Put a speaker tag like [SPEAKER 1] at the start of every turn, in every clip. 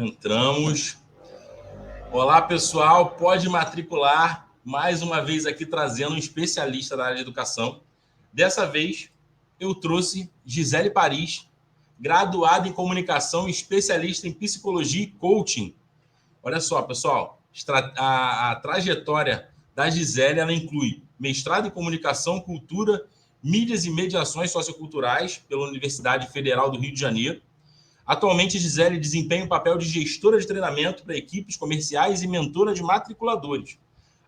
[SPEAKER 1] Entramos. Olá, pessoal. Pode matricular. Mais uma vez aqui trazendo um especialista da área de educação. Dessa vez, eu trouxe Gisele Paris, graduada em comunicação e especialista em psicologia e coaching. Olha só, pessoal, a trajetória da Gisele, ela inclui mestrado em comunicação, cultura, mídias e mediações socioculturais pela Universidade Federal do Rio de Janeiro. Atualmente, Gisele desempenha o papel de gestora de treinamento para equipes comerciais e mentora de matriculadores.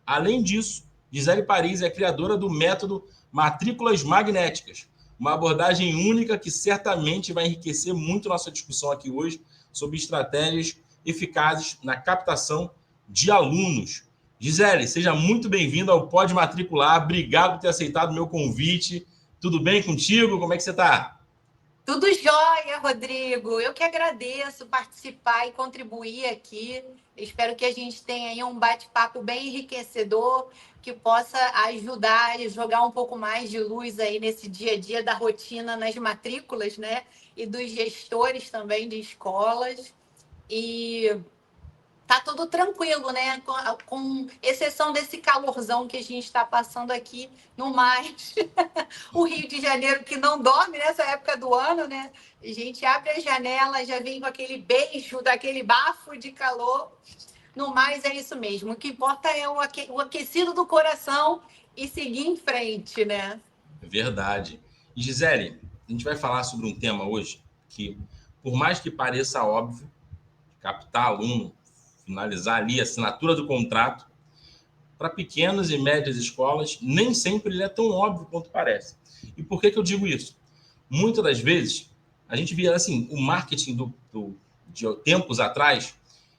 [SPEAKER 1] Além disso, Gisele Paris é criadora do método Matrículas Magnéticas, uma abordagem única que certamente vai enriquecer muito nossa discussão aqui hoje sobre estratégias eficazes na captação de alunos. Gisele, seja muito bem-vinda ao Pode Matricular. Obrigado por ter aceitado o meu convite. Tudo bem contigo? Como é que você está?
[SPEAKER 2] Tudo jóia, Rodrigo. Eu que agradeço participar e contribuir aqui. Espero que a gente tenha aí um bate-papo bem enriquecedor, que possa ajudar e jogar um pouco mais de luz aí nesse dia a dia da rotina nas matrículas, né? E dos gestores também de escolas. E tá tudo tranquilo, né? Com exceção desse calorzão que a gente está passando aqui no mais. O Rio de Janeiro que não dorme nessa época do ano, né? A gente abre a janela, já vem com aquele beijo, daquele bafo de calor. No mais, é isso mesmo. O que importa é o aquecido do coração e seguir em frente, né?
[SPEAKER 1] É verdade. E, Gisele, a gente vai falar sobre um tema hoje que, por mais que pareça óbvio, captar aluno, finalizar ali a assinatura do contrato, para pequenas e médias escolas, nem sempre ele é tão óbvio quanto parece. E por que eu digo isso? Muitas das vezes, a gente via assim, o marketing de tempos atrás,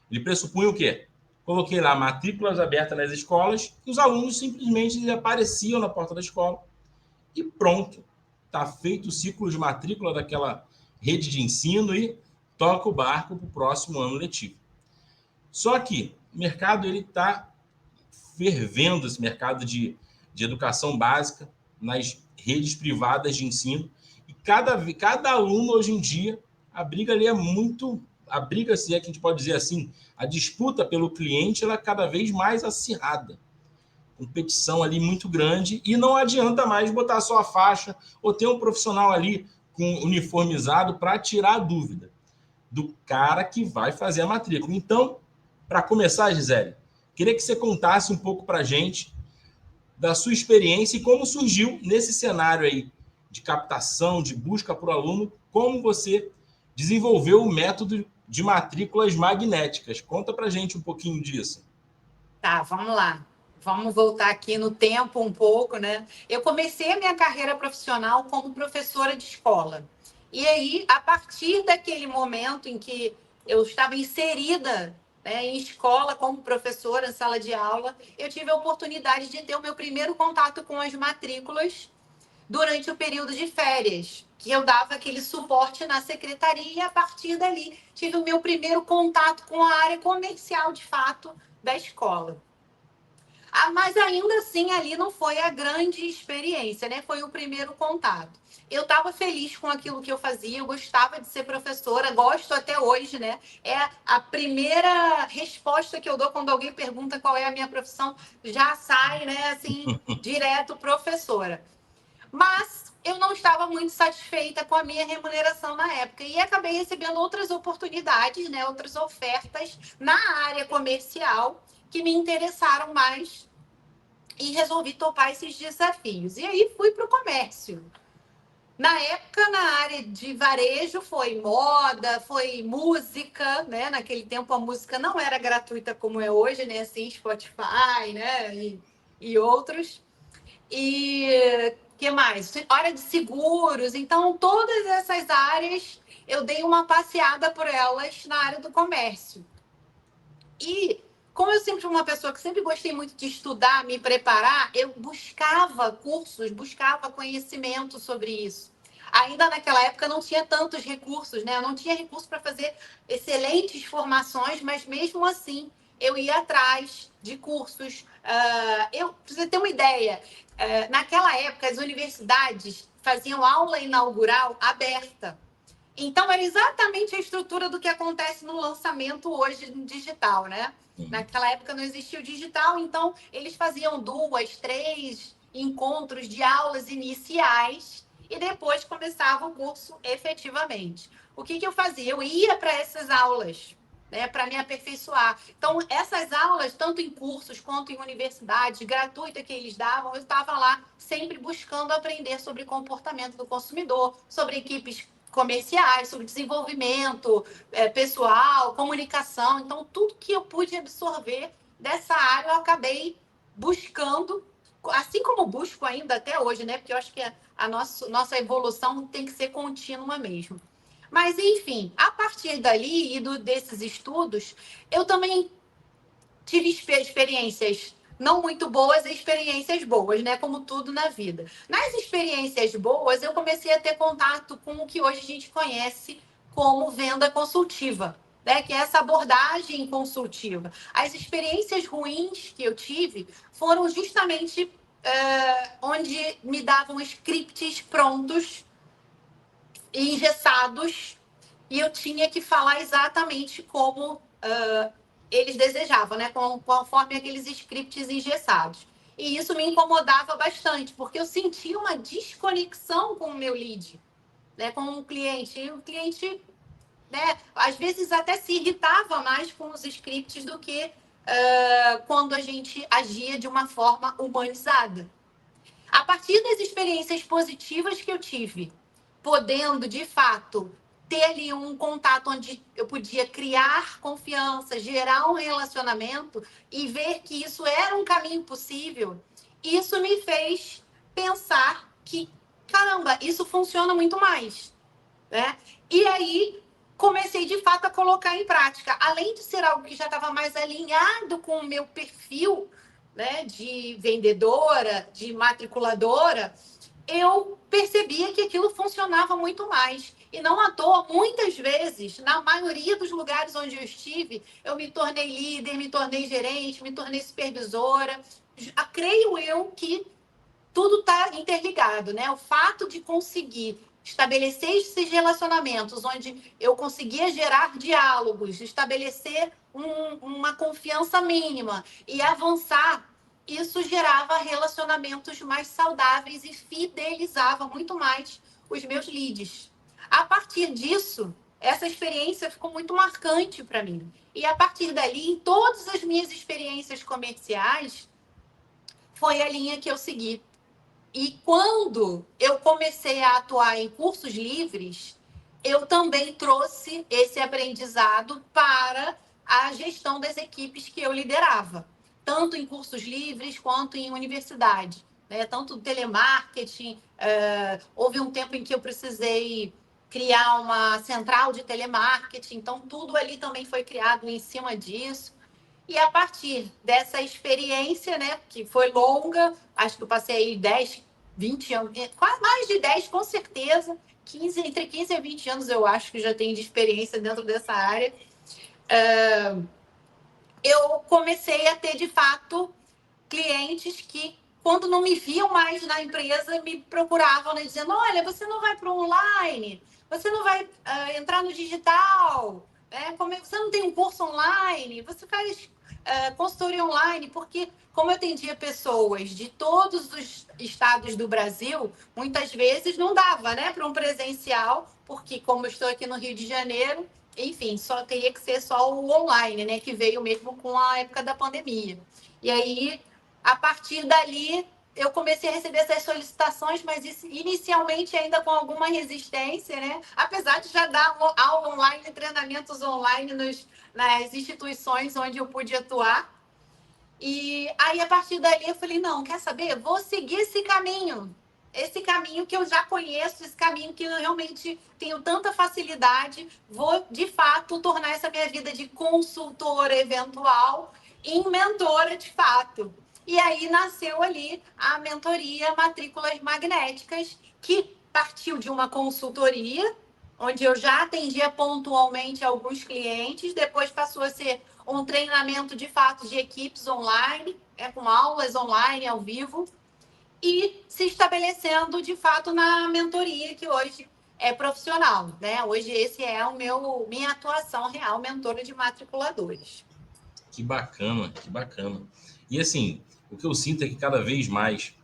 [SPEAKER 1] ele pressupunha o quê? Coloquei lá matrículas abertas nas escolas e os alunos simplesmente apareciam na porta da escola e pronto. Está feito o ciclo de matrícula daquela rede de ensino e toca o barco para o próximo ano letivo. Só que o mercado está fervendo, esse mercado de educação básica nas redes privadas de ensino. E cada aluno hoje em dia, a briga ali é muito... A briga, se é que a gente pode dizer assim, a disputa pelo cliente ela é cada vez mais acirrada. Competição ali muito grande e não adianta mais botar só a faixa ou ter um profissional ali uniformizado para tirar a dúvida do cara que vai fazer a matrícula. Então, para começar, Gisele, queria que você contasse um pouco para a gente da sua experiência e como surgiu nesse cenário aí de captação, de busca por aluno, como você desenvolveu o método de matrículas magnéticas. Conta para a gente um pouquinho disso.
[SPEAKER 2] Tá, vamos lá. Vamos voltar aqui no tempo um pouco, né? Eu comecei a minha carreira profissional como professora de escola. E aí, a partir daquele momento em que eu estava inserida, né, em escola como professora, em sala de aula, eu tive a oportunidade de ter o meu primeiro contato com as matrículas durante o período de férias, que eu dava aquele suporte na secretaria e a partir dali tive o meu primeiro contato com a área comercial, de fato, da escola. Mas ainda assim, ali não foi a grande experiência, né? Foi o primeiro contato. Eu estava feliz com aquilo que eu fazia, eu gostava de ser professora, gosto até hoje, né? É a primeira resposta que eu dou quando alguém pergunta qual é a minha profissão, já sai, né? Assim, direto professora. Mas eu não estava muito satisfeita com a minha remuneração na época e acabei recebendo outras oportunidades, né? Outras ofertas na área comercial que me interessaram mais e resolvi topar esses desafios. E aí fui para o comércio. Na época, na área de varejo, foi moda, foi música, né? Naquele tempo a música não era gratuita como é hoje, né? Assim, Spotify, né? E outros. E que mais? Área de seguros. Então, todas essas áreas, eu dei uma passeada por elas na área do comércio. E como eu sempre fui uma pessoa que sempre gostei muito de estudar, me preparar, eu buscava cursos, buscava conhecimento sobre isso. Ainda naquela época não tinha tantos recursos, né? Eu não tinha recurso para fazer excelentes formações, mas mesmo assim eu ia atrás de cursos. Pra você ter uma ideia, naquela época as universidades faziam aula inaugural aberta. Então, era exatamente a estrutura do que acontece no lançamento hoje no digital, né? Naquela época não existia o digital, então eles faziam 2, 3 encontros de aulas iniciais e depois começava o curso efetivamente. O que eu fazia? Eu ia para essas aulas, né, para me aperfeiçoar. Então, essas aulas, tanto em cursos quanto em universidades, gratuitas que eles davam, eu estava lá sempre buscando aprender sobre comportamento do consumidor, sobre equipes comerciais, sobre desenvolvimento pessoal, comunicação. Então, tudo que eu pude absorver dessa área, eu acabei buscando, assim como busco ainda até hoje, né? Porque eu acho que a nossa evolução tem que ser contínua mesmo. Mas, enfim, a partir dali e desses estudos, eu também tive experiências não muito boas e experiências boas, né? Como tudo na vida. Nas experiências boas, eu comecei a ter contato com o que hoje a gente conhece como venda consultiva, né? Que é essa abordagem consultiva. As experiências ruins que eu tive foram justamente onde me davam scripts prontos e engessados e eu tinha que falar exatamente como eles desejavam, né? Conforme aqueles scripts engessados. E isso me incomodava bastante, porque eu sentia uma desconexão com o meu lead, né? Com o cliente. E o cliente, né? Às vezes até se irritava mais com os scripts do que quando a gente agia de uma forma humanizada. A partir das experiências positivas que eu tive, podendo, de fato, ter ali um contato onde eu podia criar confiança, gerar um relacionamento e ver que isso era um caminho possível, isso me fez pensar que, caramba, isso funciona muito mais, né? E aí comecei, de fato, a colocar em prática. Além de ser algo que já estava mais alinhado com o meu perfil, né, de vendedora, de matriculadora, eu percebia que aquilo funcionava muito mais. E não à toa, muitas vezes, na maioria dos lugares onde eu estive, eu me tornei líder, me tornei gerente, me tornei supervisora. Creio eu que tudo está interligado, né? O fato de conseguir estabelecer esses relacionamentos onde eu conseguia gerar diálogos, estabelecer uma confiança mínima e avançar, isso gerava relacionamentos mais saudáveis e fidelizava muito mais os meus leads. A partir disso, essa experiência ficou muito marcante para mim. E a partir dali, em todas as minhas experiências comerciais, foi a linha que eu segui. E quando eu comecei a atuar em cursos livres, eu também trouxe esse aprendizado para a gestão das equipes que eu liderava, tanto em cursos livres quanto em universidade, né? Tanto telemarketing, houve um tempo em que eu precisei criar uma central de telemarketing, então tudo ali também foi criado em cima disso. E a partir dessa experiência, né, que foi longa, acho que eu passei aí 10, 20 anos, quase mais de 10 com certeza, 15, entre 15 e 20 anos eu acho que já tenho de experiência dentro dessa área. Eu comecei a ter, de fato, clientes que, quando não me viam mais na empresa, me procuravam, né, dizendo, olha, você não vai para o online, você não vai entrar no digital, né? Você não tem um curso online, você faz consultoria online, porque como eu atendia pessoas de todos os estados do Brasil, muitas vezes não dava, né, para um presencial, porque como eu estou aqui no Rio de Janeiro, enfim, só teria que ser só o online, né, que veio mesmo com a época da pandemia. E aí, a partir dali, eu comecei a receber essas solicitações, mas inicialmente ainda com alguma resistência, né? Apesar de já dar aula online, treinamentos online nas instituições onde eu pude atuar. E aí, a partir dali, eu falei, não, quer saber? Vou seguir esse caminho. Esse caminho que eu já conheço, esse caminho que eu realmente tenho tanta facilidade. Vou, de fato, tornar essa minha vida de consultora eventual em mentora, de fato. E aí nasceu ali a mentoria Matrículas Magnéticas, que partiu de uma consultoria, onde eu já atendia pontualmente alguns clientes, depois passou a ser um treinamento de fato de equipes online, com aulas online, ao vivo, e se estabelecendo de fato na mentoria, que hoje profissional, né? Hoje esse é minha atuação real, mentora de matriculadores.
[SPEAKER 1] Que bacana, que bacana. E assim, o que eu sinto é que cada vez mais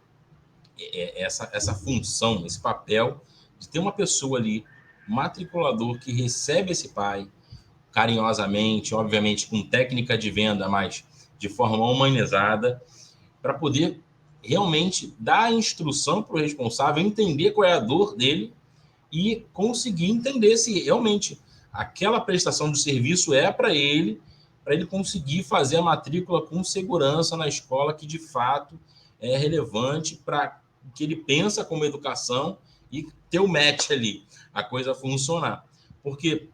[SPEAKER 1] essa função, esse papel de ter uma pessoa ali, matriculador, que recebe esse pai carinhosamente, obviamente com técnica de venda, mas de forma humanizada, para poder realmente dar a instrução para o responsável, entender qual é a dor dele e conseguir entender se realmente aquela prestação de serviço é para ele conseguir fazer a matrícula com segurança na escola que de fato é relevante para o que ele pensa como educação e ter o match ali, a coisa funcionar. Porque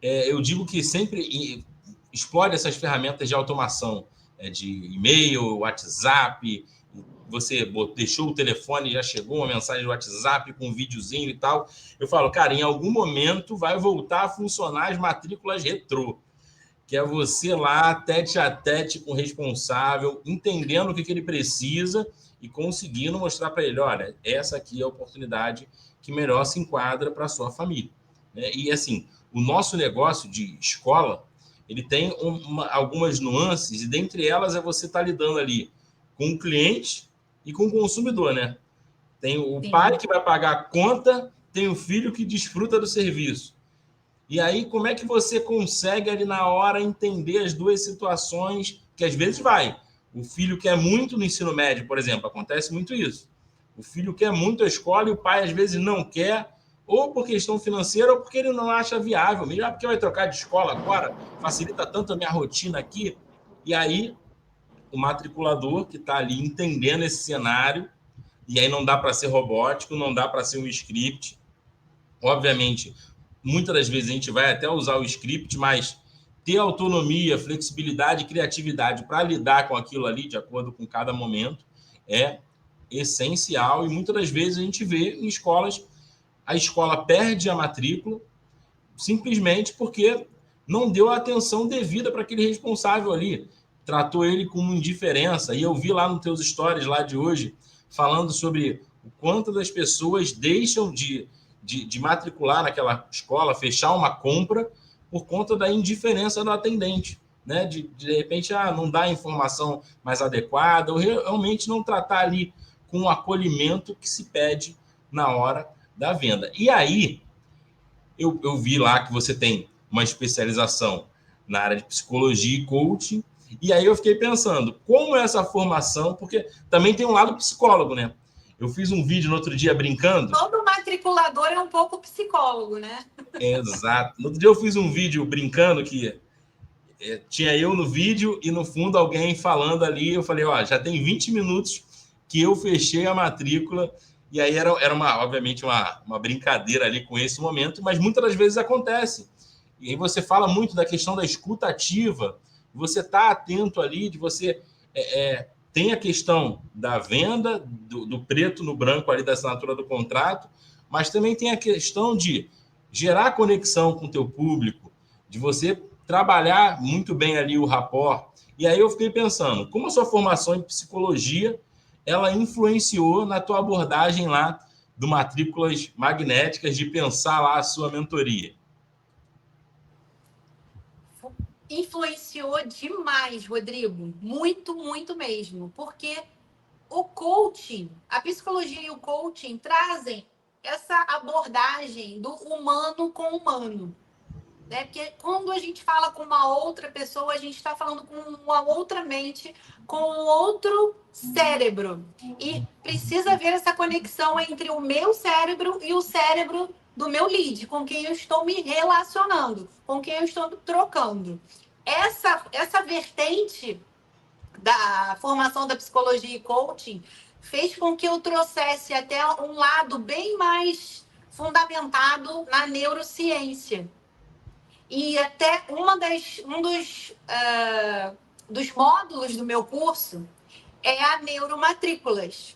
[SPEAKER 1] eu digo que sempre explore essas ferramentas de automação, de e-mail, WhatsApp. Você deixou o telefone, já chegou uma mensagem do WhatsApp com um videozinho e tal. Eu falo, cara, em algum momento vai voltar a funcionar as matrículas retrô, que é você lá, tete a tete com o responsável, entendendo o que ele precisa e conseguindo mostrar para ele, olha, essa aqui é a oportunidade que melhor se enquadra para a sua família. E assim, o nosso negócio de escola, ele tem algumas nuances, e dentre elas é você estar lidando ali com o cliente e com o consumidor, né? Tem o pai que vai pagar a conta, tem o filho que desfruta do serviço. E aí, como é que você consegue ali na hora entender as duas situações? Que às vezes vai. O filho quer muito no ensino médio, por exemplo, acontece muito isso. O filho quer muito a escola e o pai às vezes não quer, ou por questão financeira, ou porque ele não acha viável. Mesmo porque vai trocar de escola agora, facilita tanto a minha rotina aqui. E aí, o matriculador que está ali entendendo esse cenário, e aí não dá para ser robótico, não dá para ser um script. Obviamente, muitas das vezes a gente vai até usar o script, mas ter autonomia, flexibilidade e criatividade para lidar com aquilo ali, de acordo com cada momento, é essencial. E muitas das vezes a gente vê em escolas, a escola perde a matrícula simplesmente porque não deu a atenção devida para aquele responsável ali, tratou ele com indiferença. E eu vi lá nos teus stories lá de hoje, falando sobre o quanto das pessoas deixam de matricular naquela escola, fechar uma compra, por conta da indiferença do atendente, né? De repente, não dá a informação mais adequada, ou realmente não tratar ali com o acolhimento que se pede na hora da venda. E aí, eu vi lá que você tem uma especialização na área de psicologia e coaching, e aí eu fiquei pensando, como é essa formação, porque também tem um lado psicólogo, né? Eu fiz um vídeo no outro dia brincando.
[SPEAKER 2] Todo matriculador é um pouco psicólogo, né?
[SPEAKER 1] Exato. No outro dia eu fiz um vídeo brincando que tinha eu no vídeo e no fundo alguém falando ali. Eu falei, já tem 20 minutos que eu fechei a matrícula. E aí era obviamente uma brincadeira ali com esse momento, mas muitas das vezes acontece. E aí você fala muito da questão da escuta ativa, você está atento ali, de você... tem a questão da venda, do preto no branco ali da assinatura do contrato, mas também tem a questão de gerar conexão com o teu público, de você trabalhar muito bem ali o rapport. E aí eu fiquei pensando, como a sua formação em psicologia ela influenciou na tua abordagem lá do Matrículas Magnéticas, de pensar lá a sua mentoria?
[SPEAKER 2] Influenciou demais, Rodrigo. Muito, muito mesmo. Porque o coaching, a psicologia e o coaching trazem essa abordagem do humano com o humano. Né? Porque quando a gente fala com uma outra pessoa, a gente está falando com uma outra mente, com outro cérebro. E precisa haver essa conexão entre o meu cérebro e o cérebro do meu lead, com quem eu estou me relacionando, com quem eu estou trocando. Essa vertente da formação da psicologia e coaching fez com que eu trouxesse até um lado bem mais fundamentado na neurociência. E até dos módulos do meu curso é a Neuromatrículas,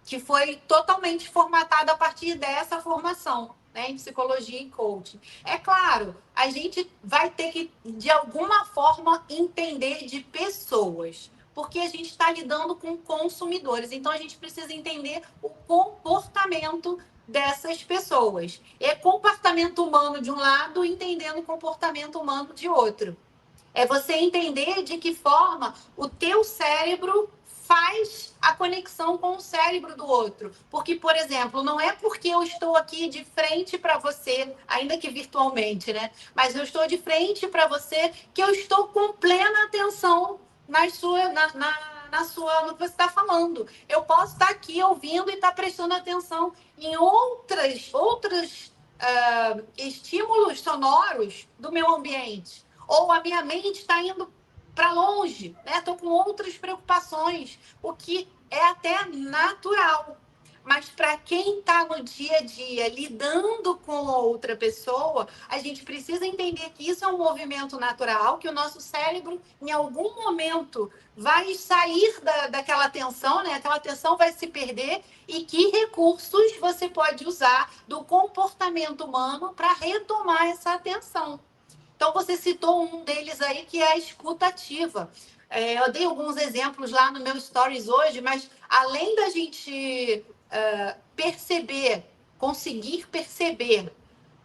[SPEAKER 2] que foi totalmente formatada a partir dessa formação, né, em psicologia e coaching. É claro, a gente vai ter que, de alguma forma, entender de pessoas. porque a gente está lidando com consumidores. Então, a gente precisa entender o comportamento dessas pessoas. É comportamento humano de um lado, entendendo o comportamento humano de outro. É você entender de que forma o teu cérebro faz a conexão com o cérebro do outro. Porque, por exemplo, não é porque eu estou aqui de frente para você, ainda que virtualmente, né? Mas eu estou de frente para você que eu estou com plena atenção na sua, no que você está falando. Eu posso estar aqui ouvindo e estar prestando atenção em outros estímulos sonoros do meu ambiente. Ou a minha mente está indo para longe, né? Estou com outras preocupações, o que é até natural. Mas para quem está no dia a dia lidando com outra pessoa, a gente precisa entender que isso é um movimento natural, que o nosso cérebro, em algum momento, vai sair daquela tensão, né? Aquela tensão vai se perder, e que recursos você pode usar do comportamento humano para retomar essa atenção. Então, você citou um deles aí, que é a escuta ativa. Eu dei alguns exemplos lá no meu Stories hoje, mas além da gente conseguir perceber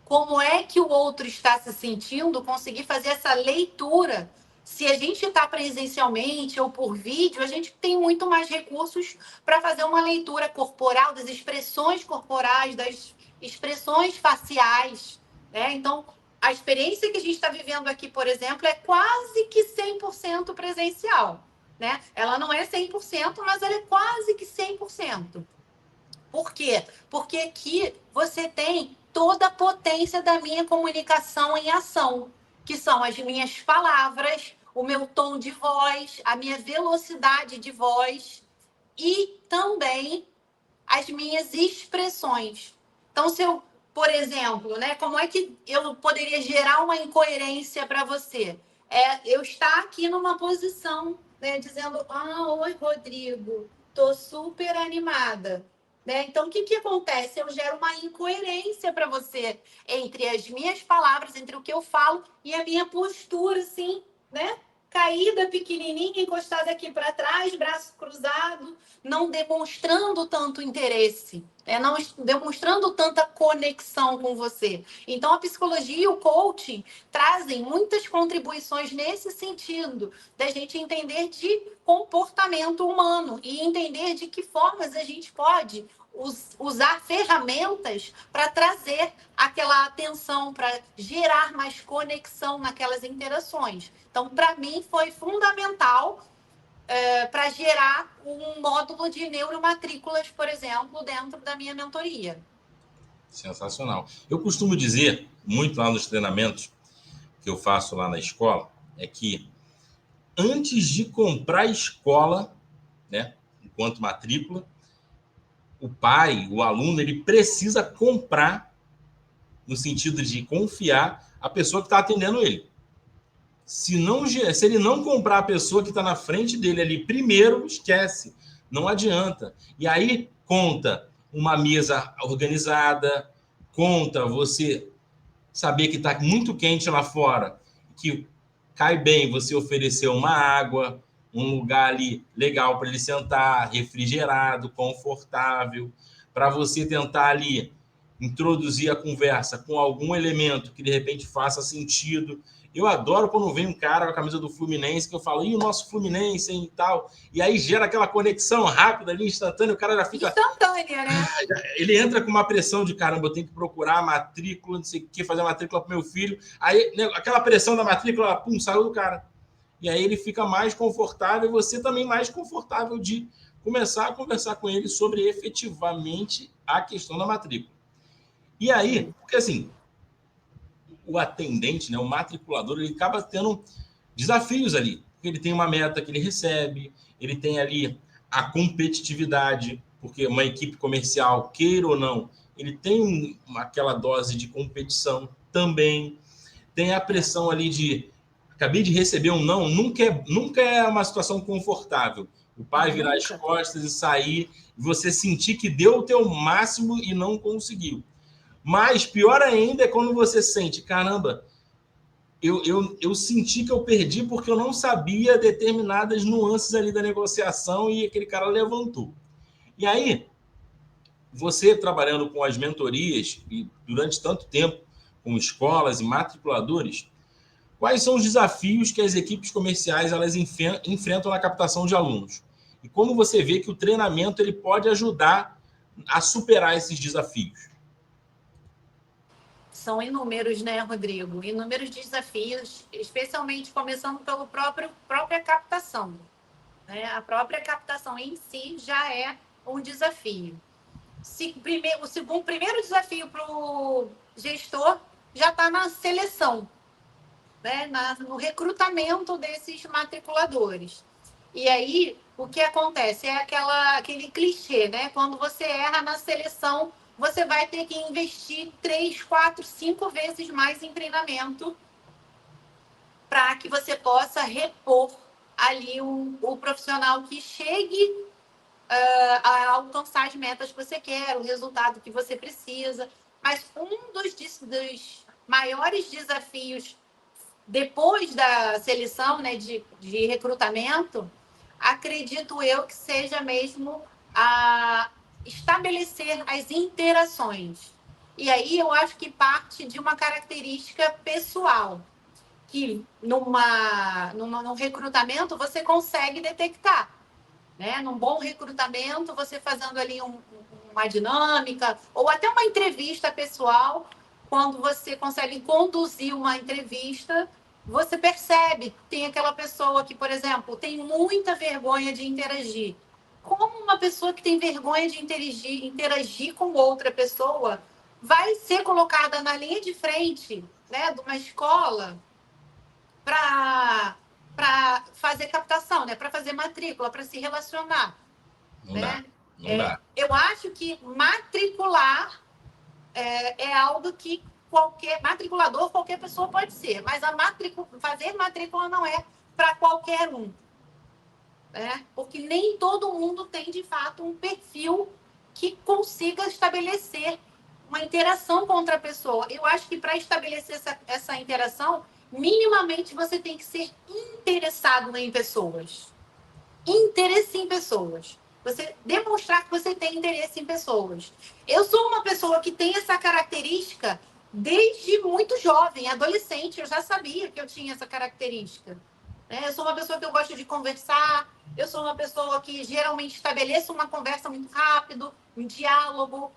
[SPEAKER 2] como é que o outro está se sentindo, conseguir fazer essa leitura. Se a gente está presencialmente ou por vídeo, a gente tem muito mais recursos para fazer uma leitura corporal, das expressões corporais, das expressões faciais, né? Então, a experiência que a gente está vivendo aqui, por exemplo, é quase que 100% presencial, né? Ela não é 100%, mas ela é quase que 100%. Por quê? Porque aqui você tem toda a potência da minha comunicação em ação, que são as minhas palavras, o meu tom de voz, a minha velocidade de voz e também as minhas expressões. Então, se eu, por exemplo, né, como é que eu poderia gerar uma incoerência para você? Eu estar aqui numa posição, né, dizendo: oi, Rodrigo, tô super animada. Né? Então, o que acontece? Eu gero uma incoerência para você entre as minhas palavras, entre o que eu falo e a minha postura, assim, né? Caída, pequenininha, encostada aqui para trás, braço cruzado, não demonstrando tanto interesse, não demonstrando tanta conexão com você. Então, a psicologia e o coaching trazem muitas contribuições nesse sentido, da gente entender de comportamento humano e entender de que formas a gente pode usar ferramentas para trazer aquela atenção, para gerar mais conexão naquelas interações. Então, para mim, foi fundamental para gerar um módulo de neuromatrículas, por exemplo, dentro da minha mentoria.
[SPEAKER 1] Sensacional. Eu costumo dizer, muito lá nos treinamentos que eu faço lá na escola, é que antes de comprar a escola, né, enquanto matrícula, o pai, o aluno, ele precisa comprar, no sentido de confiar, a pessoa que está atendendo ele. Se ele não comprar a pessoa que está na frente dele ali primeiro, esquece, não adianta. E aí conta uma mesa organizada, conta você saber que está muito quente lá fora, que cai bem você oferecer uma água, um lugar ali legal para ele sentar, refrigerado, confortável, para você tentar ali introduzir a conversa com algum elemento que de repente faça sentido. Eu adoro quando vem um cara com a camisa do Fluminense, que eu falo: o nosso Fluminense, hein, e tal. E aí gera aquela conexão rápida ali, instantânea, o cara já fica...
[SPEAKER 2] Instantânea, né?
[SPEAKER 1] Ele entra com uma pressão de: caramba, eu tenho que procurar a matrícula, não sei o que, fazer a matrícula pro meu filho. Aí, né, aquela pressão da matrícula, pum, saiu do cara. E aí ele fica mais confortável, e você também mais confortável de começar a conversar com ele sobre efetivamente a questão da matrícula. E aí, porque assim, o atendente, né, o matriculador, ele acaba tendo desafios ali. Ele tem uma meta que ele recebe, ele tem ali a competitividade, porque uma equipe comercial, queira ou não, ele tem aquela dose de competição também. Tem a pressão ali de: acabei de receber um não, nunca é uma situação confortável. O pai virar as costas e sair, e você sentir que deu o teu máximo e não conseguiu. Mas pior ainda é quando você sente: caramba, eu senti que eu perdi porque eu não sabia determinadas nuances ali da negociação e aquele cara levantou. E aí, você trabalhando com as mentorias e durante tanto tempo com escolas e matriculadores, quais são os desafios que as equipes comerciais elas enfrentam na captação de alunos? E como você vê que o treinamento ele pode ajudar a superar esses desafios?
[SPEAKER 2] São inúmeros, né, Rodrigo? Inúmeros desafios, especialmente começando pela própria captação. Né? A própria captação em si já é um desafio. O primeiro desafio para o gestor já está na seleção, né? No recrutamento desses matriculadores. E aí, o que acontece? É aquele clichê, né? Quando você erra na seleção, você vai ter que investir 3, 4, 5 vezes mais em treinamento para que você possa repor ali o profissional que chegue a alcançar as metas que você quer, o resultado que você precisa. Mas um dos maiores desafios depois da seleção, né, de recrutamento, acredito eu que seja mesmo a estabelecer as interações. E aí eu acho que parte de uma característica pessoal, que num recrutamento você consegue detectar. Né? Num bom recrutamento, você fazendo ali uma dinâmica, ou até uma entrevista pessoal, quando você consegue conduzir uma entrevista, você percebe que tem aquela pessoa que, por exemplo, tem muita vergonha de interagir. Como uma pessoa que tem vergonha de interagir com outra pessoa vai ser colocada na linha de frente, né, de uma escola para fazer captação, né? Para fazer matrícula, para se relacionar.
[SPEAKER 1] Não
[SPEAKER 2] Né?
[SPEAKER 1] dá, não dá.
[SPEAKER 2] Eu acho que matricular é algo que qualquer pessoa pode ser, mas fazer matrícula não é para qualquer um. Né? Porque nem todo mundo tem, de fato, um perfil que consiga estabelecer uma interação com outra pessoa. Eu acho que para estabelecer essa interação, minimamente você tem que ser interessado em pessoas. Interesse em pessoas. Você demonstrar que você tem interesse em pessoas. Eu sou uma pessoa que tem essa característica desde muito jovem, adolescente. Eu já sabia que eu tinha essa característica. Eu sou uma pessoa que eu gosto de conversar. Eu sou uma pessoa que geralmente estabeleço uma conversa muito rápido, um diálogo.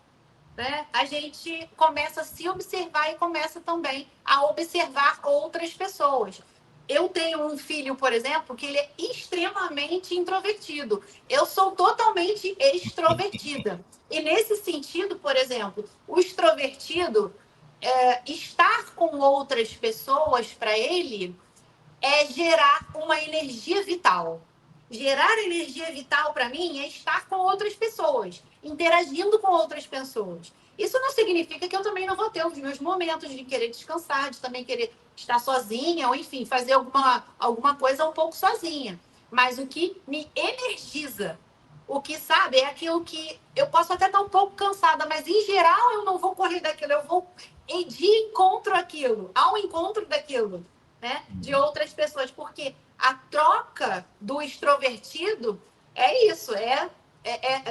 [SPEAKER 2] Né? A gente começa a se observar e começa também a observar outras pessoas. Eu tenho um filho, por exemplo, que ele é extremamente introvertido. Eu sou totalmente extrovertida. E nesse sentido, por exemplo, o extrovertido, estar com outras pessoas para ele é gerar uma energia vital. Gerar energia vital para mim é estar com outras pessoas, interagindo com outras pessoas. Isso não significa que eu também não vou ter os meus momentos de querer descansar, de também querer estar sozinha, ou enfim, fazer alguma coisa um pouco sozinha. Mas o que me energiza, o que, sabe, é aquilo que eu posso até estar um pouco cansada, mas em geral eu não vou correr daquilo, eu vou de encontro àquilo, ao encontro daquilo. Né, de outras pessoas, porque a troca do extrovertido é isso,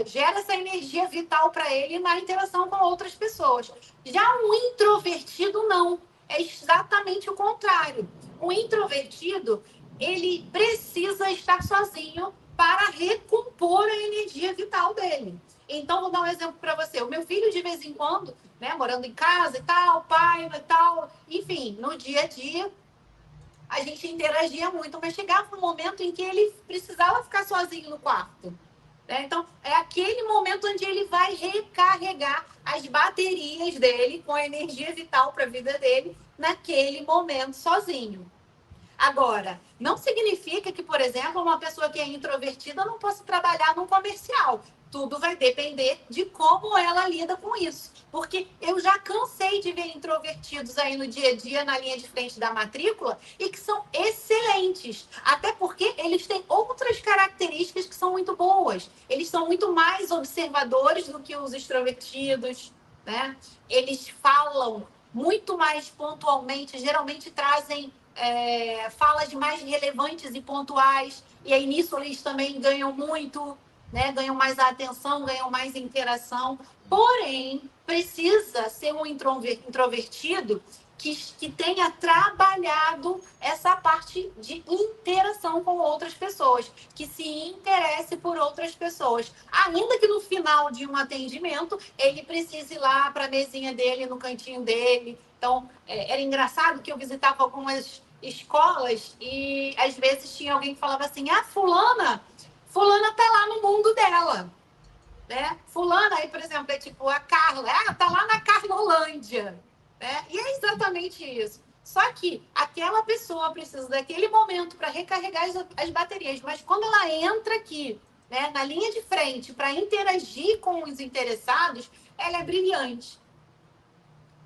[SPEAKER 2] gera essa energia vital para ele na interação com outras pessoas. Já um introvertido não, é exatamente o contrário. O introvertido, ele precisa estar sozinho para recompor a energia vital dele. Então, vou dar um exemplo para você. O meu filho, de vez em quando, né, morando em casa e tal, pai e tal, enfim, no dia a dia, a gente interagia muito, mas chegava um momento em que ele precisava ficar sozinho no quarto. Né? Então, é aquele momento onde ele vai recarregar as baterias dele com a energia vital para a vida dele naquele momento sozinho. Agora, não significa que, por exemplo, uma pessoa que é introvertida não possa trabalhar num comercial. Tudo vai depender de como ela lida com isso. Porque eu já cansei de ver introvertidos aí no dia a dia, na linha de frente da matrícula, e que são excelentes. Até porque eles têm outras características que são muito boas. Eles são muito mais observadores do que os extrovertidos, né? Eles falam muito mais pontualmente, geralmente trazem falas mais relevantes e pontuais, e aí nisso eles também ganham muito, né? Ganham mais atenção, ganham mais interação. Porém, precisa ser um introvertido que tenha trabalhado essa parte de interação com outras pessoas, que se interesse por outras pessoas. Ainda que no final de um atendimento, ele precise ir lá para a mesinha dele, no cantinho dele. Então, era engraçado que eu visitava algumas escolas e às vezes tinha alguém que falava assim, fulana tá lá no mundo dela, né? Fulana aí, por exemplo, é tipo a Carla, tá lá na Carlolândia, né? E é exatamente isso. Só que aquela pessoa precisa daquele momento para recarregar as baterias, mas quando ela entra aqui, né, na linha de frente para interagir com os interessados, ela é brilhante.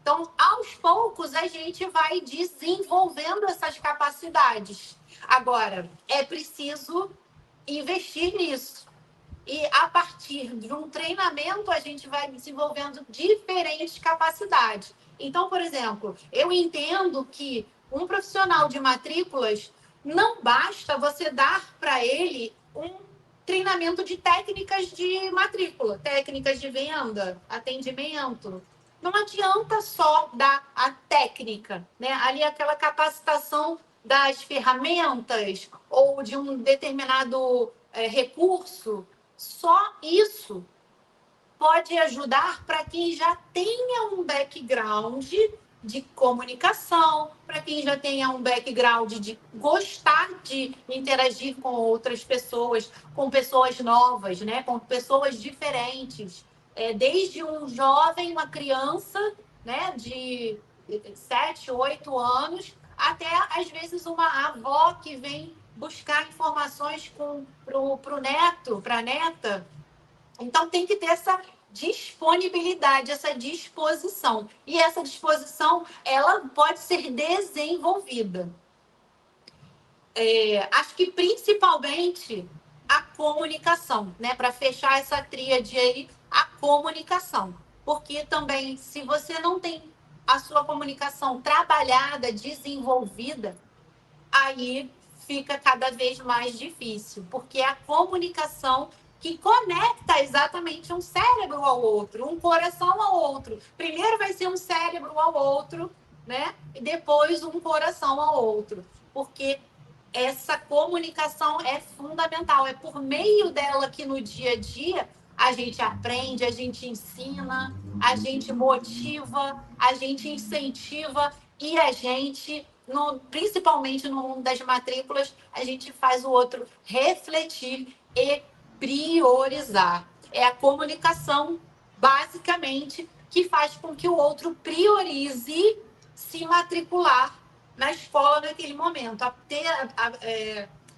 [SPEAKER 2] Então, aos poucos, a gente vai desenvolvendo essas capacidades. Agora, é preciso investir nisso. E, a partir de um treinamento, a gente vai desenvolvendo diferentes capacidades. Então, por exemplo, eu entendo que um profissional de matrículas não basta você dar para ele um treinamento de técnicas de matrícula, técnicas de venda, atendimento. Não adianta só dar a técnica, né? Ali aquela capacitação das ferramentas ou de um determinado recurso. Só isso pode ajudar para quem já tenha um background de comunicação, para quem já tenha um background de gostar de interagir com outras pessoas, com pessoas novas, né? Com pessoas diferentes. Desde um jovem, uma criança, né? De 7, 8 anos, até, às vezes, uma avó que vem buscar informações para o neto, para a neta. Então, tem que ter essa disponibilidade, essa disposição. E essa disposição, ela pode ser desenvolvida. Acho que, principalmente, a comunicação, né? Para fechar essa tríade aí, a comunicação. Porque também, se você não tem a sua comunicação trabalhada, desenvolvida, aí fica cada vez mais difícil, porque é a comunicação que conecta exatamente um cérebro ao outro, um coração ao outro. Primeiro vai ser um cérebro ao outro, né? E depois um coração ao outro, porque essa comunicação é fundamental. É por meio dela que no dia a dia a gente aprende, a gente ensina, a gente motiva, a gente incentiva e a gente, principalmente no mundo das matrículas, a gente faz o outro refletir e priorizar. É a comunicação, basicamente, que faz com que o outro priorize se matricular na escola naquele momento,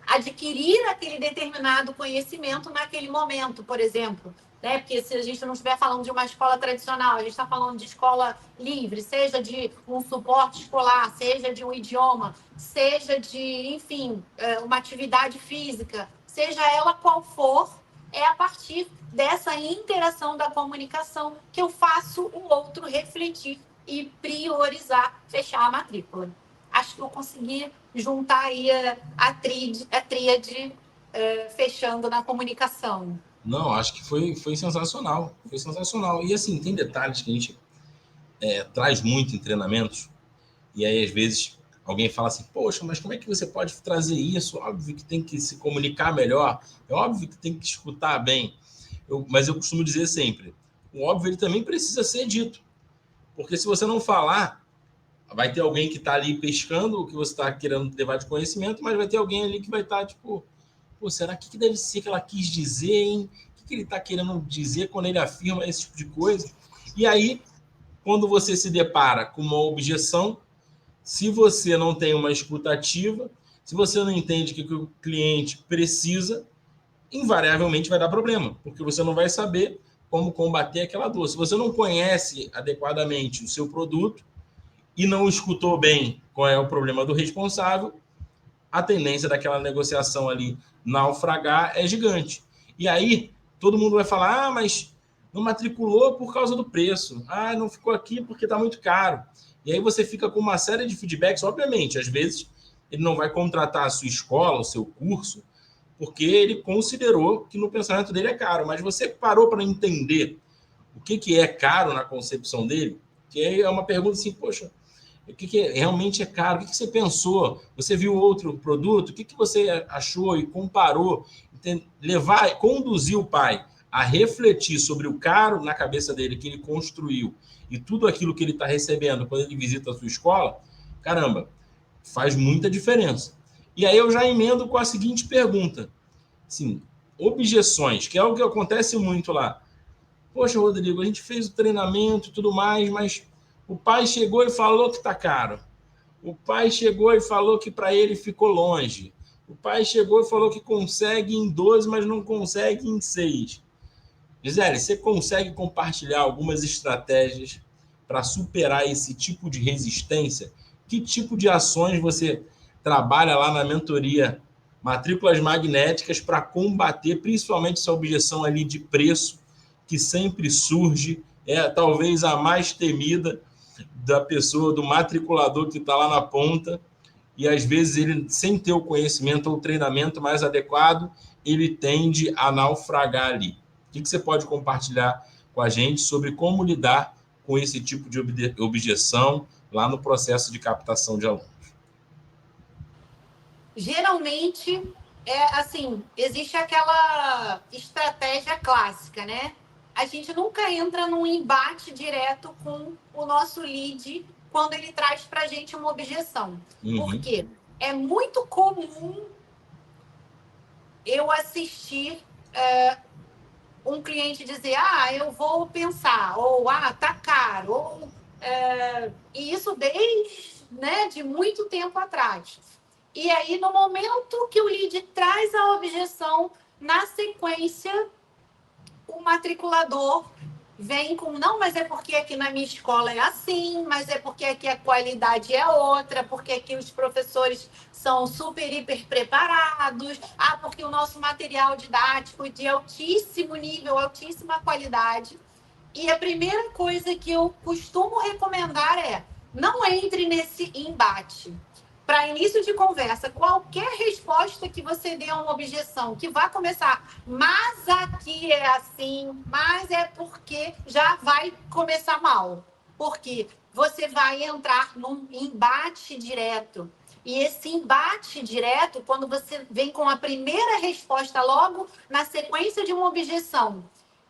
[SPEAKER 2] adquirir aquele determinado conhecimento naquele momento, por exemplo. Né? Porque se a gente não estiver falando de uma escola tradicional, a gente está falando de escola livre, seja de um suporte escolar, seja de um idioma, seja de, enfim, uma atividade física, seja ela qual for, é a partir dessa interação da comunicação que eu faço o outro refletir e priorizar, fechar a matrícula. Acho que eu consegui juntar aí a tríade fechando na comunicação.
[SPEAKER 1] Não, acho que foi sensacional. Foi sensacional. E assim, tem detalhes que a gente traz muito em treinamentos. E aí, às vezes, alguém fala assim, poxa, mas como é que você pode trazer isso? Óbvio que tem que se comunicar melhor. É óbvio que tem que escutar bem. Mas eu costumo dizer sempre, o óbvio ele também precisa ser dito. Porque se você não falar, vai ter alguém que está ali pescando o que você está querendo levar de conhecimento, mas vai ter alguém ali que vai estar, tipo, pô, será que deve ser que ela quis dizer, hein? O que ele está querendo dizer quando ele afirma esse tipo de coisa? E aí, quando você se depara com uma objeção, se você não tem uma escuta ativa, se você não entende o que o cliente precisa, invariavelmente vai dar problema, porque você não vai saber como combater aquela dor. Se você não conhece adequadamente o seu produto e não escutou bem qual é o problema do responsável, a tendência daquela negociação ali naufragar é gigante. E aí, todo mundo vai falar, mas não matriculou por causa do preço. Não ficou aqui porque está muito caro. E aí você fica com uma série de feedbacks, obviamente, às vezes ele não vai contratar a sua escola, o seu curso, porque ele considerou que no pensamento dele é caro. Mas você parou para entender o que é caro na concepção dele? Que é uma pergunta assim, poxa, o que realmente é caro? O que você pensou? Você viu outro produto? O que você achou e comparou? Conduzir o pai a refletir sobre o caro na cabeça dele que ele construiu e tudo aquilo que ele está recebendo quando ele visita a sua escola, caramba, faz muita diferença. E aí eu já emendo com a seguinte pergunta. Assim, objeções, que é algo que acontece muito lá. Poxa, Rodrigo, a gente fez o treinamento e tudo mais, mas o pai chegou e falou que está caro. O pai chegou e falou que para ele ficou longe. O pai chegou e falou que consegue em 12, mas não consegue em 6. Gisele, você consegue compartilhar algumas estratégias para superar esse tipo de resistência? Que tipo de ações você trabalha lá na mentoria Matrículas Magnéticas para combater principalmente essa objeção ali de preço que sempre surge, é talvez a mais temida da pessoa, do matriculador que está lá na ponta, e às vezes ele, sem ter o conhecimento ou o treinamento mais adequado, ele tende a naufragar ali. O que você pode compartilhar com a gente sobre como lidar com esse tipo de objeção lá no processo de captação de alunos?
[SPEAKER 2] Geralmente, assim, existe aquela estratégia clássica, né? A gente nunca entra num embate direto com o nosso lead quando ele traz para a gente uma objeção. Por quê? É muito comum eu assistir um cliente dizer, eu vou pensar, ou, tá caro, ou... e isso desde, né, de muito tempo atrás. E aí, no momento que o lead traz a objeção, na sequência, o matriculador vem com, não, mas é porque aqui na minha escola é assim, mas é porque aqui a qualidade é outra, porque aqui os professores são super, hiper preparados, porque o nosso material didático de altíssimo nível, altíssima qualidade. E a primeira coisa que eu costumo recomendar é, não entre nesse embate. Para início de conversa, qualquer resposta que você dê a uma objeção, que vai começar, mas aqui é assim, mas é porque já vai começar mal. Porque você vai entrar num embate direto. E esse embate direto, quando você vem com a primeira resposta logo na sequência de uma objeção,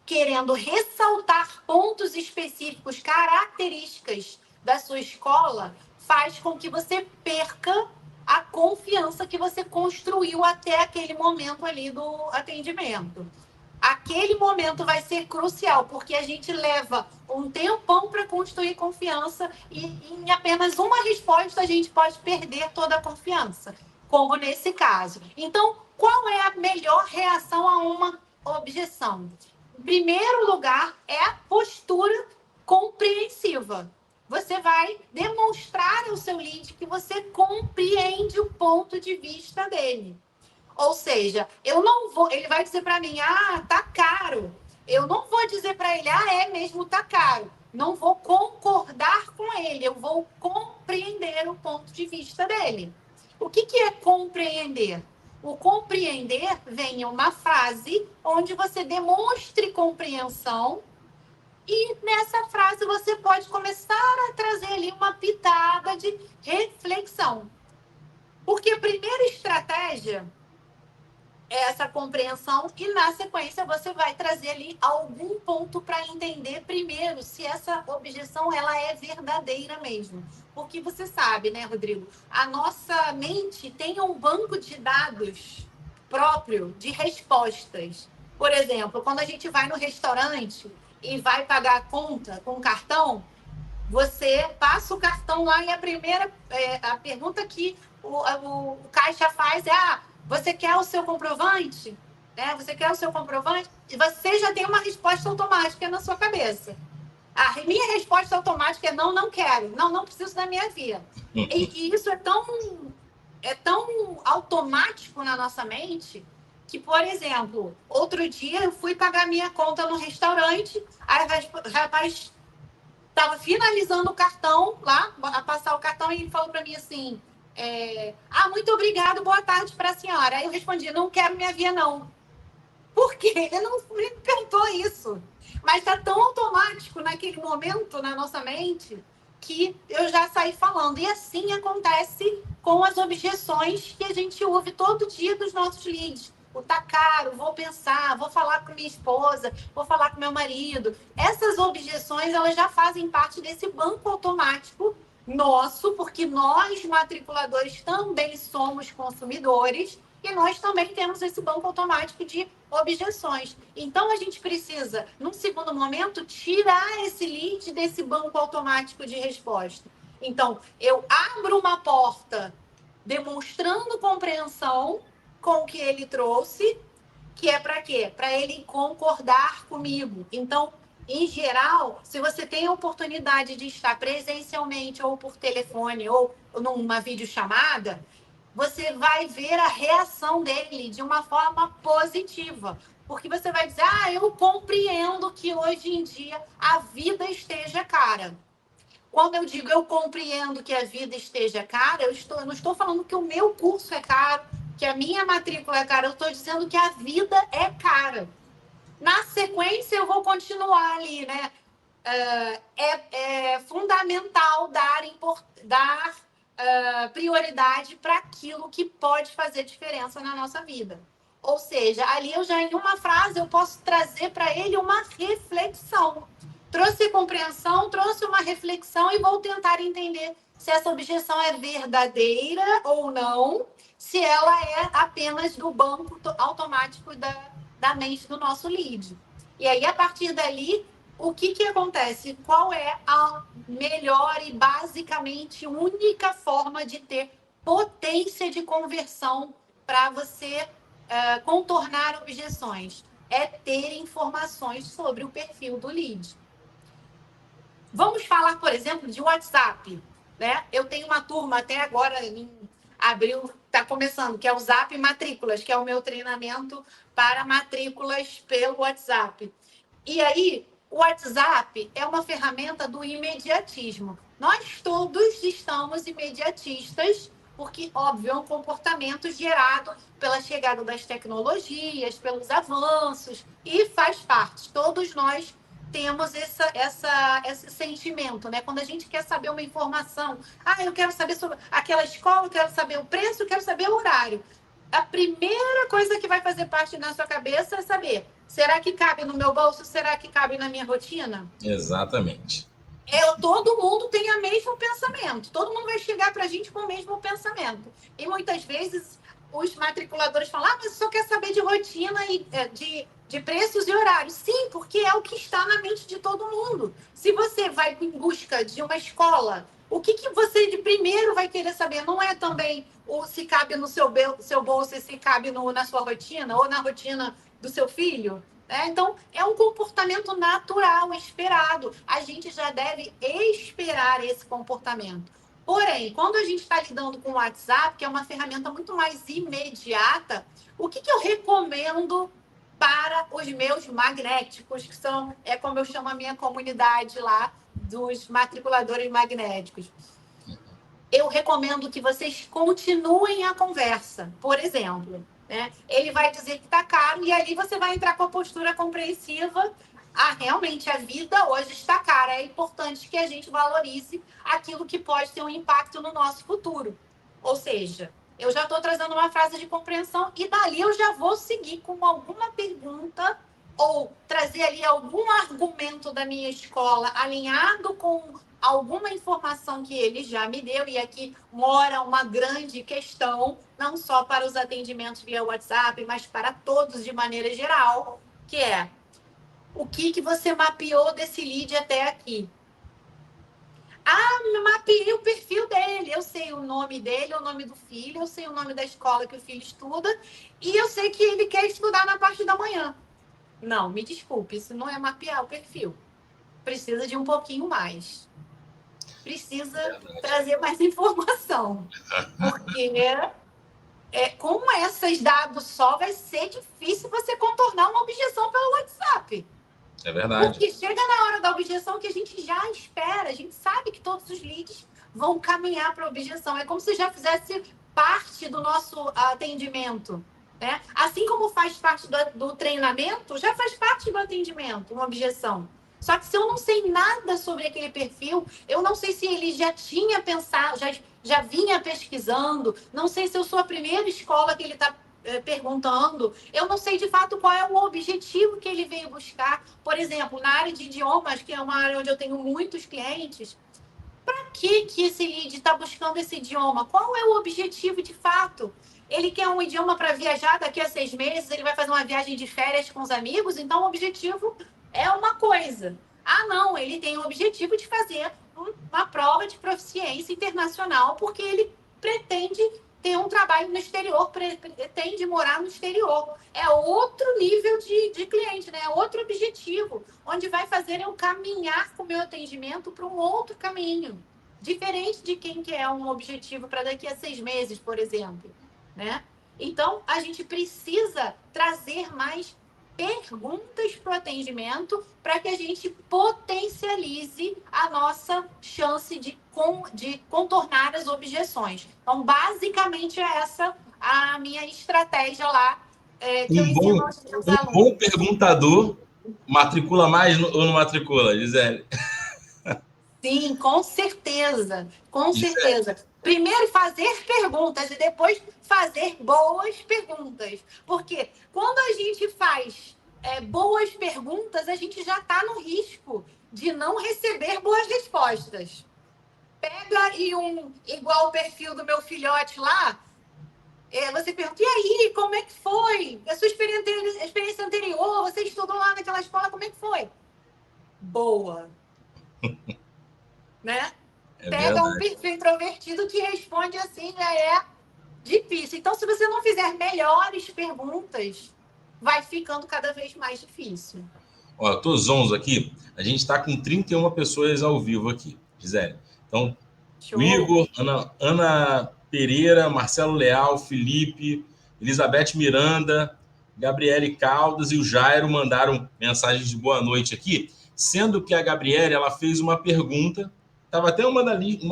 [SPEAKER 2] querendo ressaltar pontos específicos, características da sua escola, faz com que você perca a confiança que você construiu até aquele momento ali do atendimento. Aquele momento vai ser crucial, porque a gente leva um tempão para construir confiança e em apenas uma resposta a gente pode perder toda a confiança, como nesse caso. Então, qual é a melhor reação a uma objeção? Em primeiro lugar, é a postura compreensiva. Você vai demonstrar ao seu lead que você compreende o ponto de vista dele. Ou seja, eu não vou, ele vai dizer para mim, tá caro. Eu não vou dizer para ele, é mesmo, tá caro. Não vou concordar com ele, eu vou compreender o ponto de vista dele. O que é compreender? O compreender vem em uma frase onde você demonstre compreensão e nessa frase você pode começar a trazer ali uma pitada de reflexão. Porque a primeira estratégia é essa compreensão e na sequência você vai trazer ali algum ponto para entender primeiro se essa objeção ela é verdadeira mesmo. Porque você sabe, né, Rodrigo? A nossa mente tem um banco de dados próprio de respostas. Por exemplo, quando a gente vai no restaurante e vai pagar a conta com cartão, você passa o cartão lá e a primeira a pergunta que o caixa faz é você quer o seu comprovante? Você quer o seu comprovante? E você já tem uma resposta automática na sua cabeça. A minha resposta automática é não quero. Não preciso da minha vida. E isso é tão automático na nossa mente que, por exemplo, outro dia eu fui pagar minha conta no restaurante, aí o rapaz estava finalizando o cartão lá, a passar o cartão, e ele falou para mim assim, Muito obrigado, boa tarde para a senhora. Aí eu respondi, não quero minha via, não. Por quê? Ele não me perguntou isso. Mas está tão automático naquele momento na nossa mente que eu já saí falando. E assim acontece com as objeções que a gente ouve todo dia dos nossos leads. Tá caro, vou pensar, vou falar com minha esposa, vou falar com meu marido. Essas objeções, elas já fazem parte desse banco automático nosso, porque nós, matriculadores, também somos consumidores e nós também temos esse banco automático de objeções. Então, a gente precisa, num segundo momento, tirar esse lead desse banco automático de resposta. Então, eu abro uma porta demonstrando compreensão com o que ele trouxe, que é para quê? Para ele concordar comigo. Então, em geral, se você tem a oportunidade de estar presencialmente ou por telefone ou numa videochamada, você vai ver a reação dele de uma forma positiva. Porque você vai dizer, eu compreendo que hoje em dia a vida esteja cara. Quando eu digo eu compreendo que a vida esteja cara, eu não estou falando que o meu curso é caro, que a minha matrícula é cara, eu estou dizendo que a vida é cara. Na sequência, eu vou continuar ali, né? É fundamental dar prioridade para aquilo que pode fazer diferença na nossa vida. Ou seja, ali eu já, em uma frase, eu posso trazer para ele uma reflexão. Trouxe compreensão, trouxe uma reflexão e vou tentar entender se essa objeção é verdadeira ou não, se ela é apenas do banco automático da mente do nosso lead. E aí, a partir dali, o que acontece? Qual é a melhor e basicamente única forma de ter potência de conversão para você contornar objeções? É ter informações sobre o perfil do lead. Vamos falar, por exemplo, de WhatsApp. Né? Eu tenho uma turma até agora, em abril, está começando, que é o Zap Matrículas, que é o meu treinamento para matrículas pelo WhatsApp. E aí, o WhatsApp é uma ferramenta do imediatismo. Nós todos estamos imediatistas, porque, óbvio, é um comportamento gerado pela chegada das tecnologias, pelos avanços, e faz parte. Todos nós temos esse sentimento, né? Quando a gente quer saber uma informação, eu quero saber sobre aquela escola, eu quero saber o preço, eu quero saber o horário. A primeira coisa que vai fazer parte na sua cabeça é saber, será que cabe no meu bolso? Será que cabe na minha rotina?
[SPEAKER 1] Exatamente.
[SPEAKER 2] Todo mundo tem o mesmo pensamento. Todo mundo vai chegar para a gente com o mesmo pensamento. E muitas vezes os matriculadores falam, mas só quer saber de rotina e de preços e horários. Sim, porque é o que está na mente de todo mundo. Se você vai em busca de uma escola, o que você de primeiro vai querer saber? Não é também se cabe no seu bolso e se cabe na sua rotina ou na rotina do seu filho? Então, é um comportamento natural, esperado. A gente já deve esperar esse comportamento. Porém, quando a gente está lidando com o WhatsApp, que é uma ferramenta muito mais imediata, o que eu recomendo para os meus magnéticos, que é como eu chamo a minha comunidade lá, dos matriculadores magnéticos? Eu recomendo que vocês continuem a conversa. Por exemplo, né? Ele vai dizer que está caro e ali você vai entrar com a postura compreensiva. Realmente, a vida hoje está cara. É importante que a gente valorize aquilo que pode ter um impacto no nosso futuro. Ou seja, eu já estou trazendo uma frase de compreensão e dali eu já vou seguir com alguma pergunta ou trazer ali algum argumento da minha escola alinhado com alguma informação que ele já me deu, e aqui mora uma grande questão, não só para os atendimentos via WhatsApp, mas para todos de maneira geral, que é o que você mapeou desse lead até aqui? Mapeei o perfil dele, eu sei o nome dele, o nome do filho, eu sei o nome da escola que o filho estuda, e eu sei que ele quer estudar na parte da manhã. Não, me desculpe, isso não é mapear o perfil. Precisa de um pouquinho mais. Precisa trazer mais informação. Porque com esses dados só vai ser difícil você contornar uma objeção pelo WhatsApp.
[SPEAKER 1] É verdade.
[SPEAKER 2] Porque chega na hora da objeção que a gente já espera, a gente sabe que todos os leads vão caminhar para a objeção. É como se já fizesse parte do nosso atendimento. Né? Assim como faz parte do treinamento, já faz parte do atendimento, uma objeção. Só que se eu não sei nada sobre aquele perfil, eu não sei se ele já tinha pensado, já vinha pesquisando, não sei se eu sou a primeira escola que ele está perguntando, eu não sei de fato qual é o objetivo que ele veio buscar. Por exemplo, na área de idiomas, que é uma área onde eu tenho muitos clientes, para que esse lead está buscando esse idioma? Qual é o objetivo de fato? Ele quer um idioma para viajar daqui a 6 meses, ele vai fazer uma viagem de férias com os amigos, então o objetivo é uma coisa. Ah, não, ele tem o objetivo de fazer uma prova de proficiência internacional, porque ele pretende ter um trabalho no exterior, pretende morar no exterior. É outro nível de cliente, né? É outro objetivo, onde vai fazer eu caminhar com o meu atendimento para um outro caminho. Diferente de quem quer um objetivo para daqui a 6 meses, por exemplo. Né? Então, a gente precisa trazer mais perguntas para o atendimento para que a gente potencialize a nossa chance de contornar as objeções. Então, basicamente, é essa a minha estratégia lá que eu ensino aos meus alunos.
[SPEAKER 1] Bom perguntador matricula mais ou não matricula, Gisele?
[SPEAKER 2] Sim, com certeza. Com certeza. Primeiro fazer perguntas e depois fazer boas perguntas. Porque quando a gente faz boas perguntas, a gente já está no risco de não receber boas respostas. Pega igual o perfil do meu filhote lá, você pergunta, e aí, como é que foi? A sua experiência anterior, você estudou lá naquela escola, como é que foi? Boa. Né? Pega um perfil introvertido que responde assim, já é difícil. Então, se você não fizer melhores perguntas, vai ficando cada vez mais difícil.
[SPEAKER 1] Ó, eu tô zonzo aqui. A gente está com 31 pessoas ao vivo aqui, Gisele. Então,
[SPEAKER 2] Show.
[SPEAKER 1] O Igor, Ana Pereira, Marcelo Leal, Felipe, Elizabeth Miranda, Gabriele Caldas e o Jairo mandaram mensagens de boa noite aqui, sendo que a Gabriele ela fez uma pergunta, estava até uma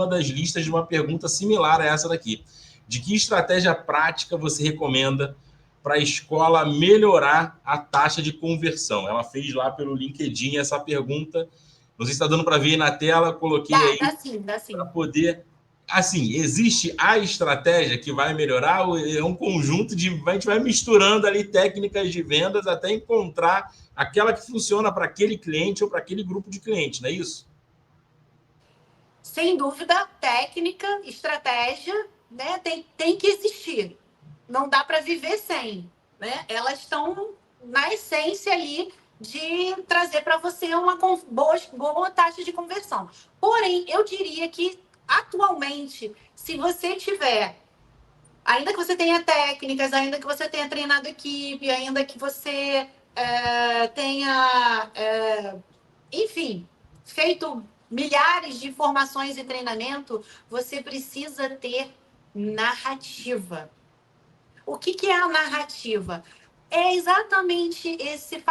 [SPEAKER 1] das listas de uma pergunta similar a essa daqui. De que estratégia prática você recomenda para a escola melhorar a taxa de conversão? Ela fez lá pelo LinkedIn essa pergunta. Não sei se está dando para ver aí na tela, coloquei aí
[SPEAKER 2] dá sim.
[SPEAKER 1] para poder. Assim, existe a estratégia que vai melhorar, é um conjunto de. A gente vai misturando ali técnicas de vendas até encontrar aquela que funciona para aquele cliente ou para aquele grupo de clientes, não é isso?
[SPEAKER 2] Sem dúvida, técnica, estratégia, né, tem que existir. Não dá para viver sem. Né? Elas estão na essência ali de trazer para você uma boa taxa de conversão. Porém, eu diria que, atualmente, se você tiver, ainda que você tenha técnicas, ainda que você tenha treinado equipe, ainda que você tenha, enfim, feito milhares de formações e treinamento, você precisa ter narrativa. O que é a narrativa? É exatamente esse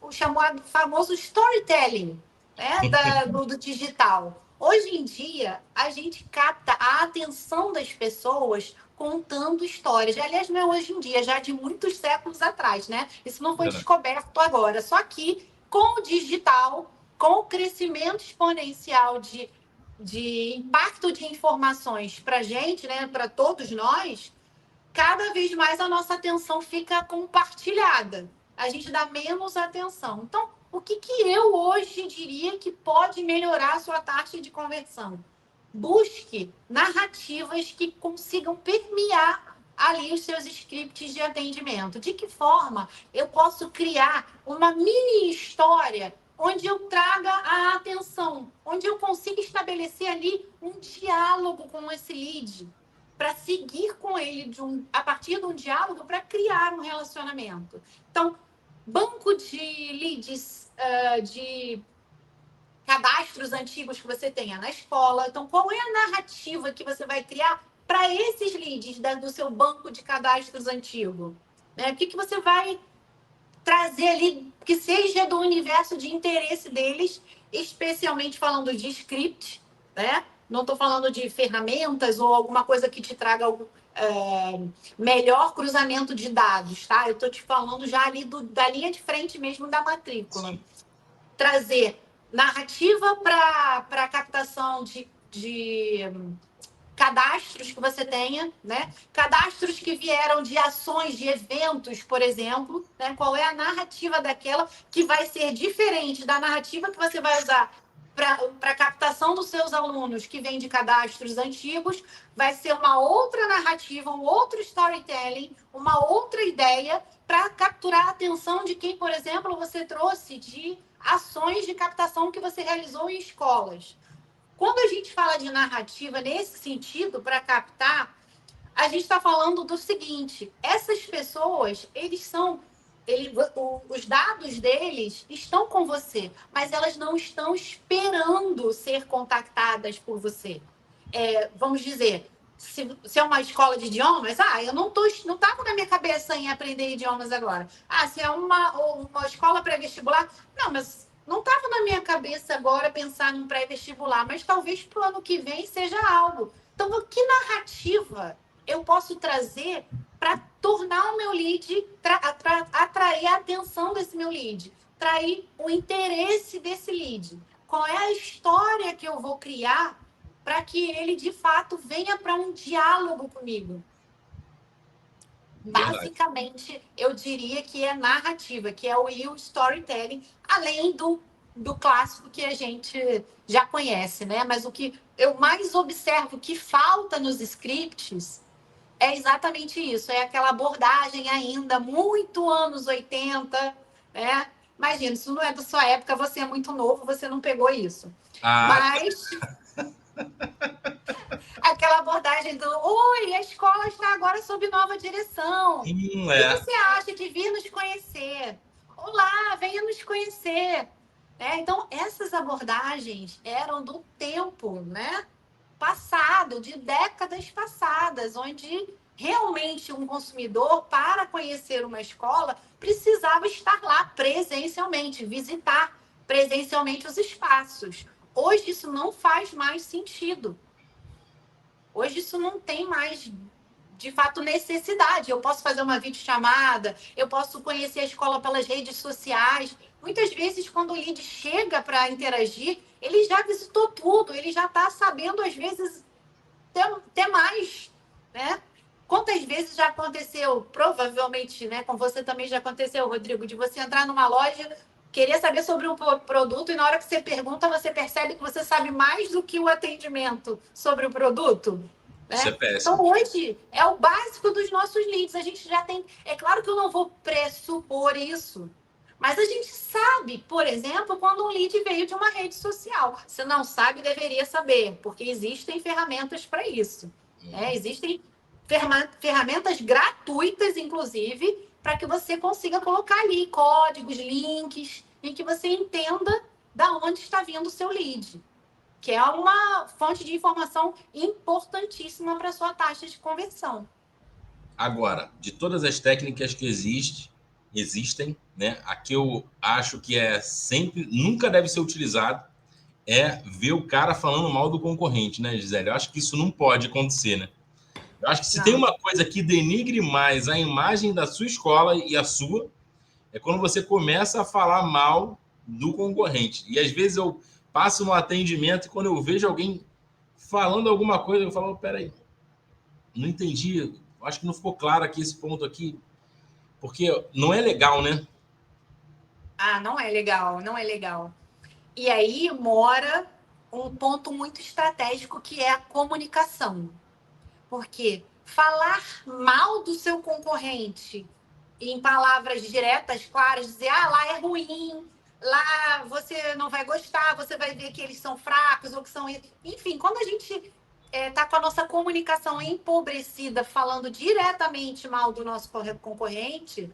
[SPEAKER 2] o chamado famoso storytelling, né, do digital. Hoje em dia, a gente capta a atenção das pessoas contando histórias. Aliás, não é hoje em dia, já de muitos séculos atrás, né? Isso não foi descoberto agora. Só que, com o digital, com o crescimento exponencial de impacto de informações para a gente, né, para todos nós, cada vez mais a nossa atenção fica compartilhada. A gente dá menos atenção. Então, o que eu hoje diria que pode melhorar a sua taxa de conversão? Busque narrativas que consigam permear ali os seus scripts de atendimento. De que forma eu posso criar uma mini história onde eu traga a atenção, onde eu consiga estabelecer ali um diálogo com esse lead, para seguir com ele a partir de um diálogo para criar um relacionamento. Então, banco de leads, de cadastros antigos que você tenha na escola. Então, qual é a narrativa que você vai criar para esses leads do seu banco de cadastros antigo? O que você vai trazer ali que seja do universo de interesse deles, especialmente falando de script, né? não estou falando de ferramentas ou alguma coisa que te traga melhor cruzamento de dados, tá? Eu estou te falando já ali da linha de frente mesmo da matrícula.
[SPEAKER 1] Sim.
[SPEAKER 2] Trazer narrativa para captação de cadastros que você tenha, né? Cadastros que vieram de ações, de eventos, por exemplo, né? Qual é a narrativa daquela que vai ser diferente da narrativa que você vai usar para captação dos seus alunos que vem de cadastros antigos, vai ser uma outra narrativa, um outro storytelling, uma outra ideia para capturar a atenção de quem, por exemplo, você trouxe de ações de captação que você realizou em escolas. Quando a gente fala de narrativa nesse sentido, para captar, a gente está falando do seguinte: essas pessoas, os dados deles estão com você, mas elas não estão esperando ser contactadas por você. Vamos dizer, se é uma escola de idiomas, eu não estava na minha cabeça em aprender idiomas agora. Se é uma escola pré-vestibular, não, mas não estava na minha cabeça agora pensar num pré-vestibular, mas talvez para o ano que vem seja algo. Então, que narrativa eu posso trazer para tornar o meu lead, atrair a atenção desse meu lead, atrair o interesse desse lead? Qual é a história que eu vou criar para que ele, de fato, venha para um diálogo comigo?
[SPEAKER 1] Verdade.
[SPEAKER 2] Basicamente, eu diria que é narrativa, que é o storytelling, além do clássico que a gente já conhece, né? Mas o que eu mais observo que falta nos scripts é exatamente isso, é aquela abordagem ainda muito anos 80, né? Imagina, isso não é da sua época, você é muito novo, você não pegou isso. Mas aquela abordagem do oi, a escola está agora sob nova direção. O que você acha de vir nos conhecer? Olá, venha nos conhecer. Então, essas abordagens eram do tempo, né? Passado, de décadas passadas, onde realmente um consumidor, para conhecer uma escola, precisava estar lá presencialmente, visitar presencialmente os espaços. Hoje isso não faz mais sentido. Hoje isso não tem mais, de fato, necessidade. Eu posso fazer uma videochamada, eu posso conhecer a escola pelas redes sociais. Muitas vezes, quando o lead chega para interagir, ele já visitou tudo, ele já está sabendo, às vezes, até mais, né? Quantas vezes já aconteceu, provavelmente, né, com você também já aconteceu, Rodrigo, de você entrar numa loja, querer saber sobre um produto e na hora que você pergunta, você percebe que você sabe mais do que o atendimento sobre o produto?
[SPEAKER 1] Isso é péssimo.
[SPEAKER 2] Então, hoje, é o básico dos nossos leads. A gente já tem... É claro que eu não vou pressupor isso, mas a gente sabe, por exemplo, quando um lead veio de uma rede social. Se não sabe, deveria saber, porque existem ferramentas para isso. Existem ferramentas gratuitas, inclusive, para que você consiga colocar ali códigos, links, em que você entenda da onde está vindo o seu lead, que é uma fonte de informação importantíssima para a sua taxa de conversão.
[SPEAKER 1] Agora, de todas as técnicas que existem, né? A que eu acho que nunca deve ser utilizado é ver o cara falando mal do concorrente, né, Gisele? Eu acho que isso não pode acontecer, né? Eu acho que se tem uma coisa que denigre mais a imagem da sua escola e a sua, é quando você começa a falar mal do concorrente. E às vezes eu passo no atendimento e quando eu vejo alguém falando alguma coisa, eu falo, peraí, não entendi, acho que não ficou claro aqui esse ponto aqui, porque não é legal, né?
[SPEAKER 2] Não é legal, não é legal. E aí mora um ponto muito estratégico que é a comunicação. Porque falar mal do seu concorrente em palavras diretas, claras, dizer, lá é ruim, lá você não vai gostar, você vai ver que eles são fracos ou que são... Enfim, quando a gente está com a nossa comunicação empobrecida, falando diretamente mal do nosso concorrente,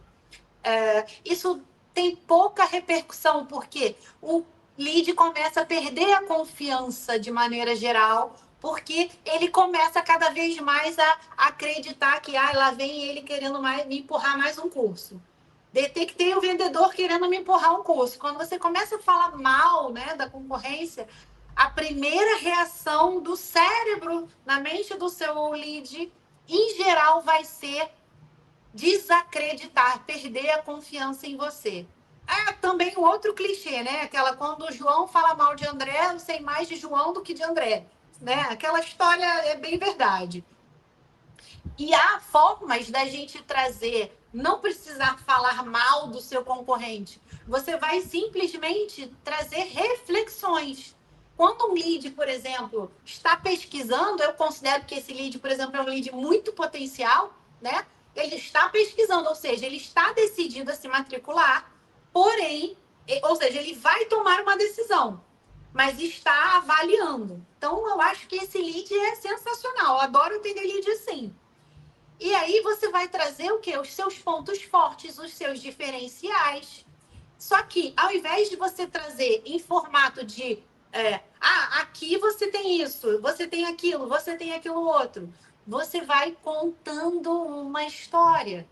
[SPEAKER 2] isso tem pouca repercussão, porque o lead começa a perder a confiança de maneira geral, porque ele começa cada vez mais a acreditar que lá vem ele querendo me empurrar mais um curso. Detectei o vendedor querendo me empurrar um curso. Quando você começa a falar mal, né, da concorrência, a primeira reação do cérebro na mente do seu lead, em geral, vai ser desacreditar, perder a confiança em você. Também um outro clichê, né? Aquela quando o João fala mal de André, eu sei mais de João do que de André, né? Aquela história é bem verdade. E há formas da gente trazer, não precisar falar mal do seu concorrente. Você vai simplesmente trazer reflexões. Quando um lead, por exemplo, está pesquisando, eu considero que esse lead, por exemplo, é um lead muito potencial, né? Ele está pesquisando, ou seja, ele está decidido a se matricular, porém, ou seja, ele vai tomar uma decisão, mas está avaliando. Então, eu acho que esse lead é sensacional. Eu adoro atender lead assim. E aí você vai trazer o quê? Os seus pontos fortes, os seus diferenciais. Só que, ao invés de você trazer em formato de aqui você tem isso, você tem aquilo outro, você vai contando uma história.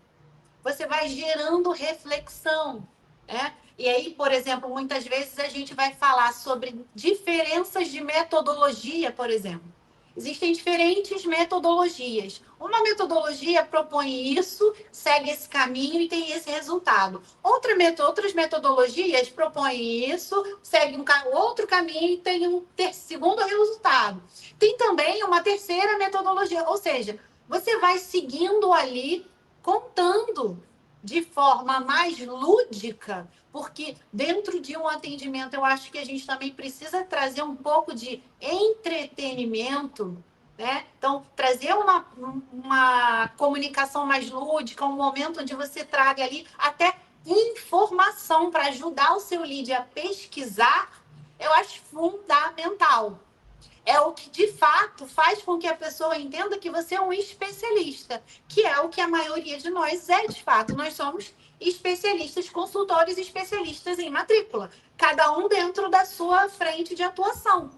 [SPEAKER 2] Você vai gerando reflexão, né? E aí, por exemplo, muitas vezes a gente vai falar sobre diferenças de metodologia, por exemplo. Existem diferentes metodologias. Uma metodologia propõe isso, segue esse caminho e tem esse resultado. Outras metodologias propõem isso, segue outro caminho e tem um segundo resultado. Tem também uma terceira metodologia, ou seja, você vai seguindo ali, contando de forma mais lúdica, porque dentro de um atendimento eu acho que a gente também precisa trazer um pouco de entretenimento, né? Então, trazer uma comunicação mais lúdica, um momento onde você traga ali até informação para ajudar o seu lead a pesquisar, eu acho fundamental. É o que, de fato, faz com que a pessoa entenda que você é um especialista, que é o que a maioria de nós é, de fato. Nós somos especialistas, consultores especialistas em matrícula, cada um dentro da sua frente de atuação.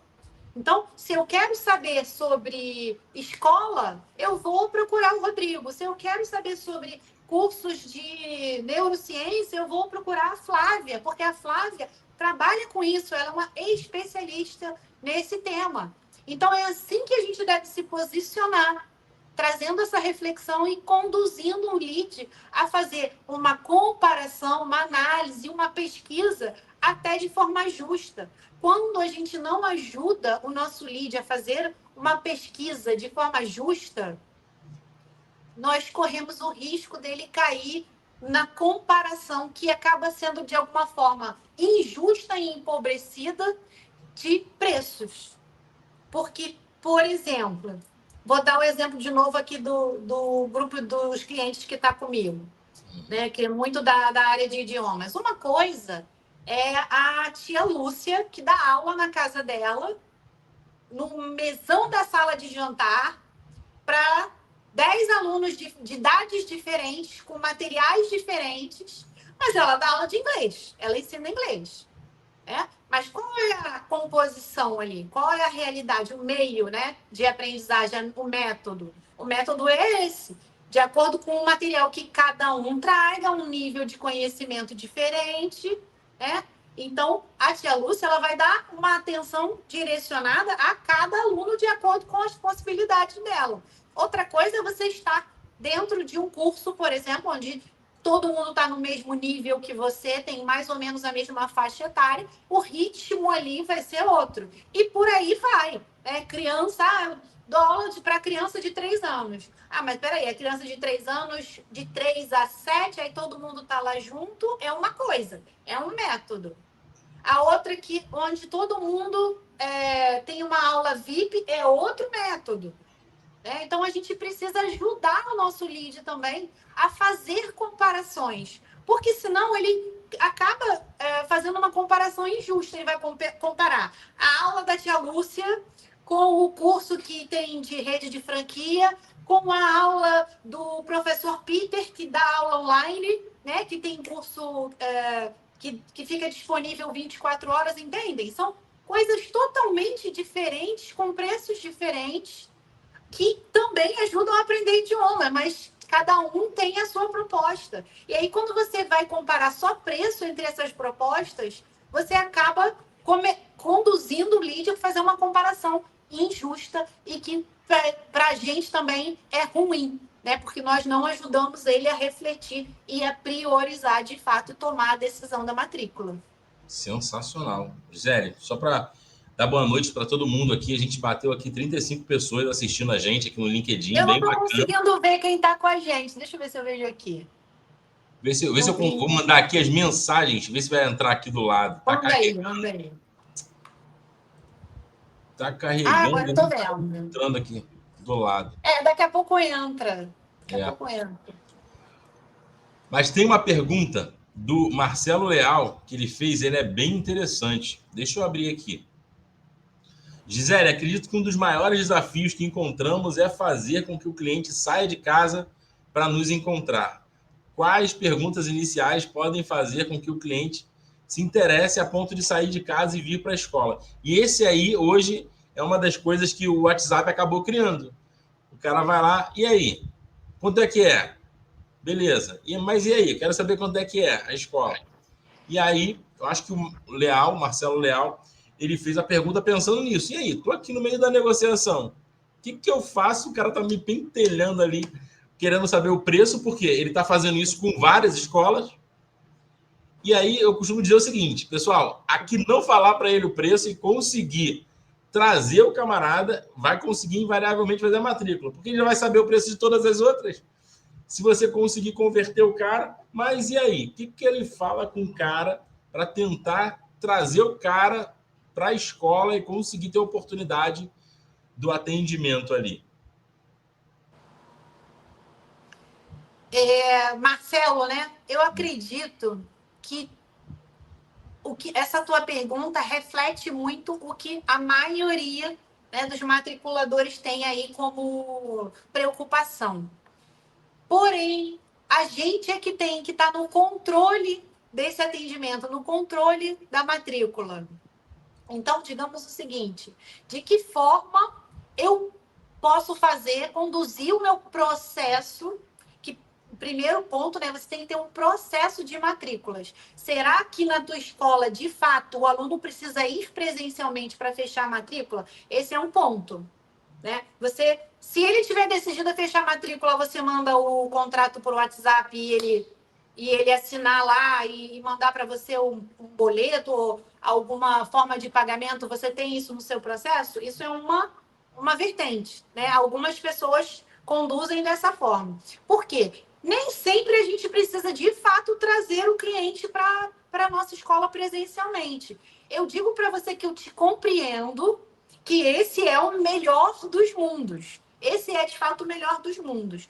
[SPEAKER 2] Então, se eu quero saber sobre escola, eu vou procurar o Rodrigo. Se eu quero saber sobre cursos de neurociência, eu vou procurar a Flávia, porque a Flávia trabalha com isso, ela é uma especialista nesse tema. Então, é assim que a gente deve se posicionar, trazendo essa reflexão e conduzindo um lead a fazer uma comparação, uma análise, uma pesquisa, até de forma justa. Quando a gente não ajuda o nosso lead a fazer uma pesquisa de forma justa, nós corremos o risco dele cair na comparação que acaba sendo, de alguma forma, injusta e empobrecida de preços. Porque, por exemplo, vou dar o exemplo de novo aqui do grupo dos clientes que está comigo, né? Que é muito da área de idiomas. Uma coisa é a tia Lúcia, que dá aula na casa dela, no mesão da sala de jantar, para 10 alunos de idades diferentes, com materiais diferentes, mas ela dá aula de inglês, ela ensina inglês. Mas qual é a composição ali? Qual é a realidade, o meio, né, de aprendizagem, o método? O método é esse, de acordo com o material que cada um traga, um nível de conhecimento diferente, né? Então, a tia Lúcia ela vai dar uma atenção direcionada a cada aluno de acordo com as possibilidades dela. Outra coisa é você estar dentro de um curso, por exemplo, onde todo mundo está no mesmo nível que você, tem mais ou menos a mesma faixa etária, o ritmo ali vai ser outro. E por aí vai. Criança, dou aula para criança de 3 anos. Mas peraí, a criança de 3 anos, de 3 a 7, aí todo mundo está lá junto, é uma coisa, é um método. A outra que, onde todo mundo tem uma aula VIP, é outro método. Então, a gente precisa ajudar o nosso lead também a fazer comparações, porque senão ele acaba fazendo uma comparação injusta. Ele vai comparar a aula da tia Lúcia com o curso que tem de rede de franquia, com a aula do professor Peter, que dá aula online, né? Que tem curso que fica disponível 24 horas, entendem? São coisas totalmente diferentes, com preços diferentes, que também ajudam a aprender idioma, mas cada um tem a sua proposta. E aí, quando você vai comparar só preço entre essas propostas, você acaba conduzindo o lead a fazer uma comparação injusta e que para a gente também é ruim, né? Porque nós não ajudamos ele a refletir e a priorizar de fato e tomar a decisão da matrícula.
[SPEAKER 1] Sensacional. Gisele, só para dar boa noite para todo mundo aqui, a gente bateu aqui 35 pessoas assistindo a gente aqui no LinkedIn.
[SPEAKER 2] Eu não
[SPEAKER 1] bem
[SPEAKER 2] estou
[SPEAKER 1] bacana.
[SPEAKER 2] conseguindo ver quem está com a gente. Deixa eu ver se eu vejo aqui.
[SPEAKER 1] Vê se eu vou mandar aqui as mensagens, ver se vai entrar aqui do lado.
[SPEAKER 2] Manda aí.
[SPEAKER 1] Tá carregando.
[SPEAKER 2] Agora eu tô vendo.
[SPEAKER 1] Entrando aqui do lado.
[SPEAKER 2] Daqui a pouco entra.
[SPEAKER 1] Mas tem uma pergunta do Marcelo Leal que ele fez, ele é bem interessante. Deixa eu abrir aqui. Gisele, acredito que um dos maiores desafios que encontramos é fazer com que o cliente saia de casa para nos encontrar. Quais perguntas iniciais podem fazer com que o cliente se interesse a ponto de sair de casa e vir para a escola? E esse aí, hoje, é uma das coisas que o WhatsApp acabou criando. O cara vai lá, e aí? Quanto é que é? Beleza. Mas e aí? Quero saber quanto é que é a escola. E aí, eu acho que o Marcelo Leal, ele fez a pergunta pensando nisso. E aí? Estou aqui no meio da negociação. O que eu faço? O cara está me pentelhando ali, querendo saber o preço, porque ele está fazendo isso com várias escolas. E aí eu costumo dizer o seguinte, pessoal, aqui não falar para ele o preço e conseguir trazer o camarada, vai conseguir invariavelmente fazer a matrícula, porque ele já vai saber o preço de todas as outras. Se você conseguir converter o cara, mas e aí? O que ele fala com o cara para tentar trazer o cara para a escola e conseguir ter a oportunidade do atendimento ali?
[SPEAKER 2] Marcelo, né? Eu acredito que essa tua pergunta reflete muito o que a maioria, né, dos matriculadores tem aí como preocupação. Porém, a gente é que tem que estar no controle desse atendimento, no controle da matrícula. Então, digamos o seguinte, de que forma eu posso conduzir o meu processo, que o primeiro ponto, né, você tem que ter um processo de matrículas. Será que na tua escola, de fato, o aluno precisa ir presencialmente para fechar a matrícula? Esse é um ponto, né? Se ele tiver decidido a fechar a matrícula, você manda o contrato por WhatsApp e ele assinar lá e mandar para você um boleto ou alguma forma de pagamento, você tem isso no seu processo? Isso é uma vertente, né? Algumas pessoas conduzem dessa forma. Por quê? Nem sempre a gente precisa, de fato, trazer o cliente para a nossa escola presencialmente. Eu digo para você que eu te compreendo, que esse é o melhor dos mundos. Esse é, de fato, o melhor dos mundos.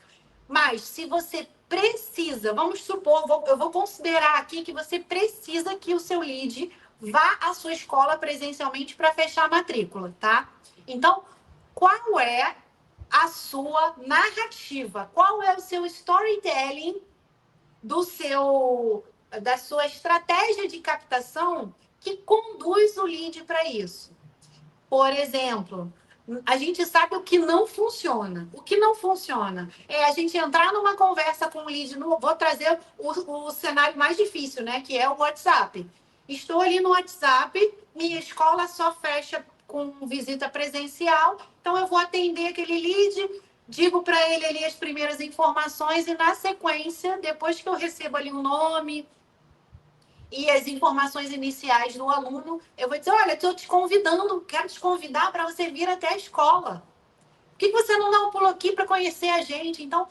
[SPEAKER 2] Mas, se você precisa, vamos supor, eu vou considerar aqui que você precisa que o seu lead vá à sua escola presencialmente para fechar a matrícula, tá? Então, qual é a sua narrativa? Qual é o seu storytelling da sua estratégia de captação que conduz o lead para isso? Por exemplo, a gente sabe o que não funciona. O que não funciona é a gente entrar numa conversa com o lead. Vou trazer o cenário mais difícil, né? Que é o WhatsApp. Estou ali no WhatsApp, minha escola só fecha com visita presencial, então eu vou atender aquele lead, digo para ele ali as primeiras informações e, na sequência, depois que eu recebo ali o nome e as informações iniciais do aluno, eu vou dizer, olha, estou te convidando, quero te convidar para você vir até a escola. Por que você não dá um pulo aqui para conhecer a gente? Então,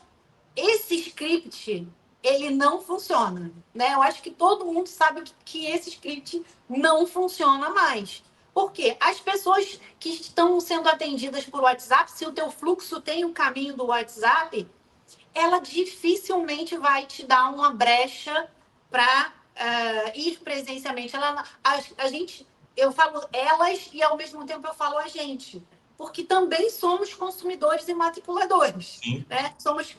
[SPEAKER 2] esse script, ele não funciona, né? Eu acho que todo mundo sabe que esse script não funciona mais. Por quê? As pessoas que estão sendo atendidas por WhatsApp, se o teu fluxo tem o caminho do WhatsApp, ela dificilmente vai te dar uma brecha para ir presencialmente. Eu falo elas e ao mesmo tempo eu falo a gente, porque também somos consumidores e matriculadores, né? Somos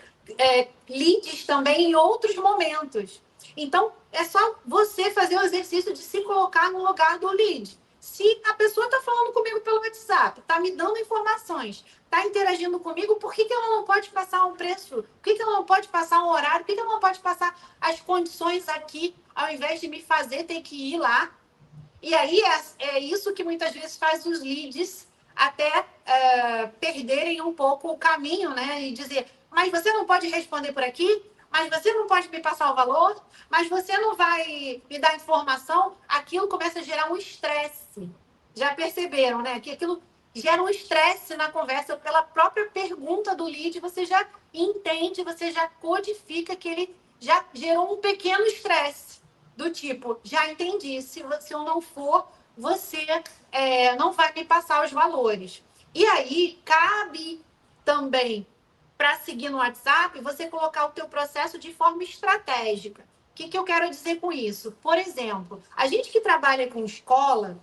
[SPEAKER 2] leads também em outros momentos. Então, é só você fazer o exercício de se colocar no lugar do lead. Se a pessoa está falando comigo pelo WhatsApp, está me dando informações, está interagindo comigo, por que ela não pode passar um preço? Por que ela não pode passar um horário? Por que ela não pode passar as condições aqui, ao invés de me fazer ter que ir lá? E aí é isso que muitas vezes faz os leads até perderem um pouco o caminho, né? E dizer, mas você não pode responder por aqui? Mas você não pode me passar o valor? Mas você não vai me dar informação? Aquilo começa a gerar um estresse. Já perceberam, né? Que aquilo gera um estresse na conversa pela própria pergunta do lead, você já entende, você já codifica que ele já gerou um pequeno estresse do tipo, já entendi, se eu não for, você não vai me passar os valores. E aí, cabe também, para seguir no WhatsApp, você colocar o teu processo de forma estratégica. O que eu quero dizer com isso? Por exemplo, a gente que trabalha com escola,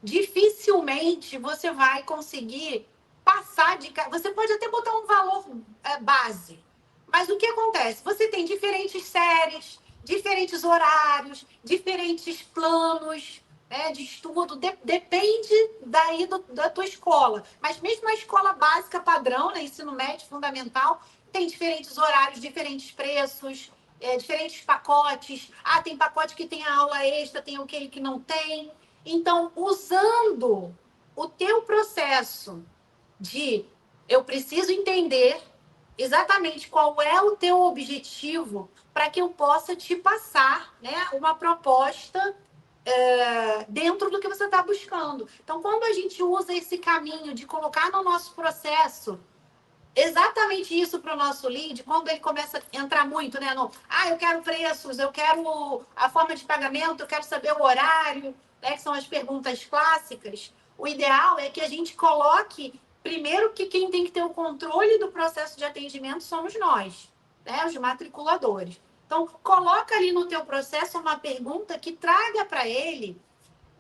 [SPEAKER 2] dificilmente você vai conseguir passar de... Você pode até botar um valor base, mas o que acontece? Você tem diferentes séries, diferentes horários, diferentes planos de estudo, depende daí da tua escola. Mas mesmo a escola básica padrão, né, ensino médio, fundamental, tem diferentes horários, diferentes preços, diferentes pacotes. Ah, tem pacote que tem a aula extra, tem aquele que não tem. Então, usando o teu processo de eu preciso entender exatamente qual é o teu objetivo para que eu possa te passar, né, uma proposta dentro do que você está buscando. Então, quando a gente usa esse caminho de colocar no nosso processo exatamente isso para o nosso lead, quando ele começa a entrar muito, né? Eu quero preços, eu quero a forma de pagamento, eu quero saber o horário, né? Que são as perguntas clássicas. O ideal é que a gente coloque, primeiro, que quem tem que ter o controle do processo de atendimento somos nós, né? Os matriculadores. Então, coloca ali no teu processo uma pergunta que traga para ele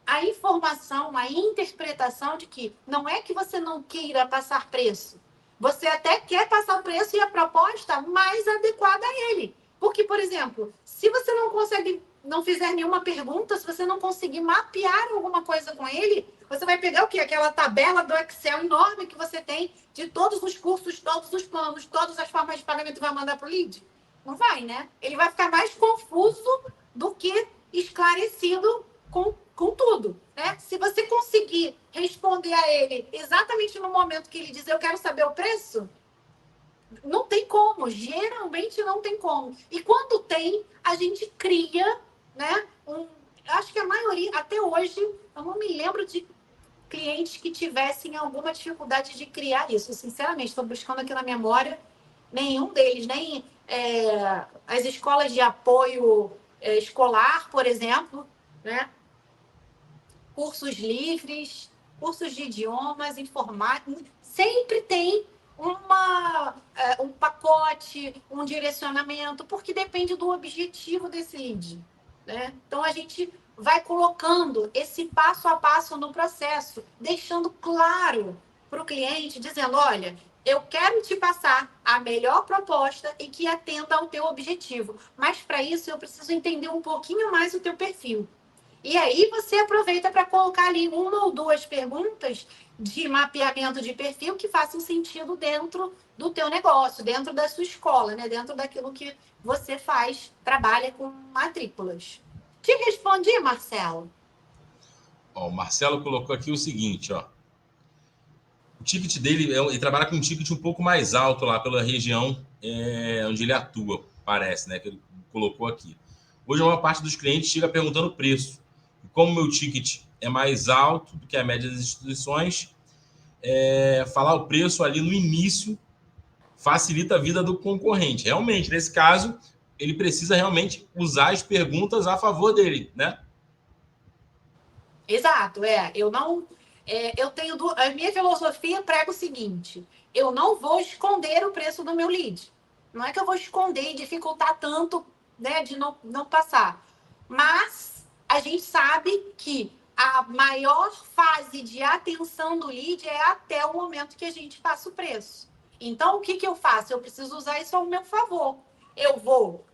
[SPEAKER 2] a informação, a interpretação de que não é que você não queira passar preço. Você até quer passar o preço e a proposta mais adequada a ele. Porque, por exemplo, se você não fizer nenhuma pergunta, se você não conseguir mapear alguma coisa com ele, você vai pegar o quê? Aquela tabela do Excel enorme que você tem de todos os cursos, todos os planos, todas as formas de pagamento e vai mandar para o lead? Não vai, né? Ele vai ficar mais confuso do que esclarecido com tudo, né? Se você conseguir responder a ele exatamente no momento que ele diz eu quero saber o preço, não tem como, geralmente não tem como. E quando tem, a gente cria, né? Acho que a maioria, até hoje, eu não me lembro de clientes que tivessem alguma dificuldade de criar isso. Sinceramente, estou buscando aqui na memória, nenhum deles, nem as escolas de apoio escolar, por exemplo, né? Cursos livres, cursos de idiomas, informática, sempre tem um pacote, um direcionamento, porque depende do objetivo desse lead, né? Então, a gente vai colocando esse passo a passo no processo, deixando claro para o cliente, dizendo, olha, eu quero te passar a melhor proposta e que atenda ao teu objetivo. Mas, para isso, eu preciso entender um pouquinho mais o teu perfil. E aí você aproveita para colocar ali uma ou duas perguntas de mapeamento de perfil que façam sentido dentro do teu negócio, dentro da sua escola, né? Dentro daquilo que você faz, trabalha com matrículas. Te respondi, Marcelo?
[SPEAKER 1] Ó, o Marcelo colocou aqui o seguinte, ó. O ticket dele, ele trabalha com um ticket um pouco mais alto lá pela região onde ele atua, parece, né? Que ele colocou aqui. Hoje, uma parte dos clientes chega perguntando o preço. E como o meu ticket é mais alto do que a média das instituições, falar o preço ali no início facilita a vida do concorrente. Realmente, nesse caso, ele precisa realmente usar as perguntas a favor dele, né?
[SPEAKER 2] Exato, eu não... eu tenho... A minha filosofia prega o seguinte, eu não vou esconder o preço do meu lead. Não é que eu vou esconder e dificultar tanto, né, de não passar. Mas a gente sabe que a maior fase de atenção do lead é até o momento que a gente passa o preço. Então, o que eu faço? Eu preciso usar isso ao meu favor. Eu vou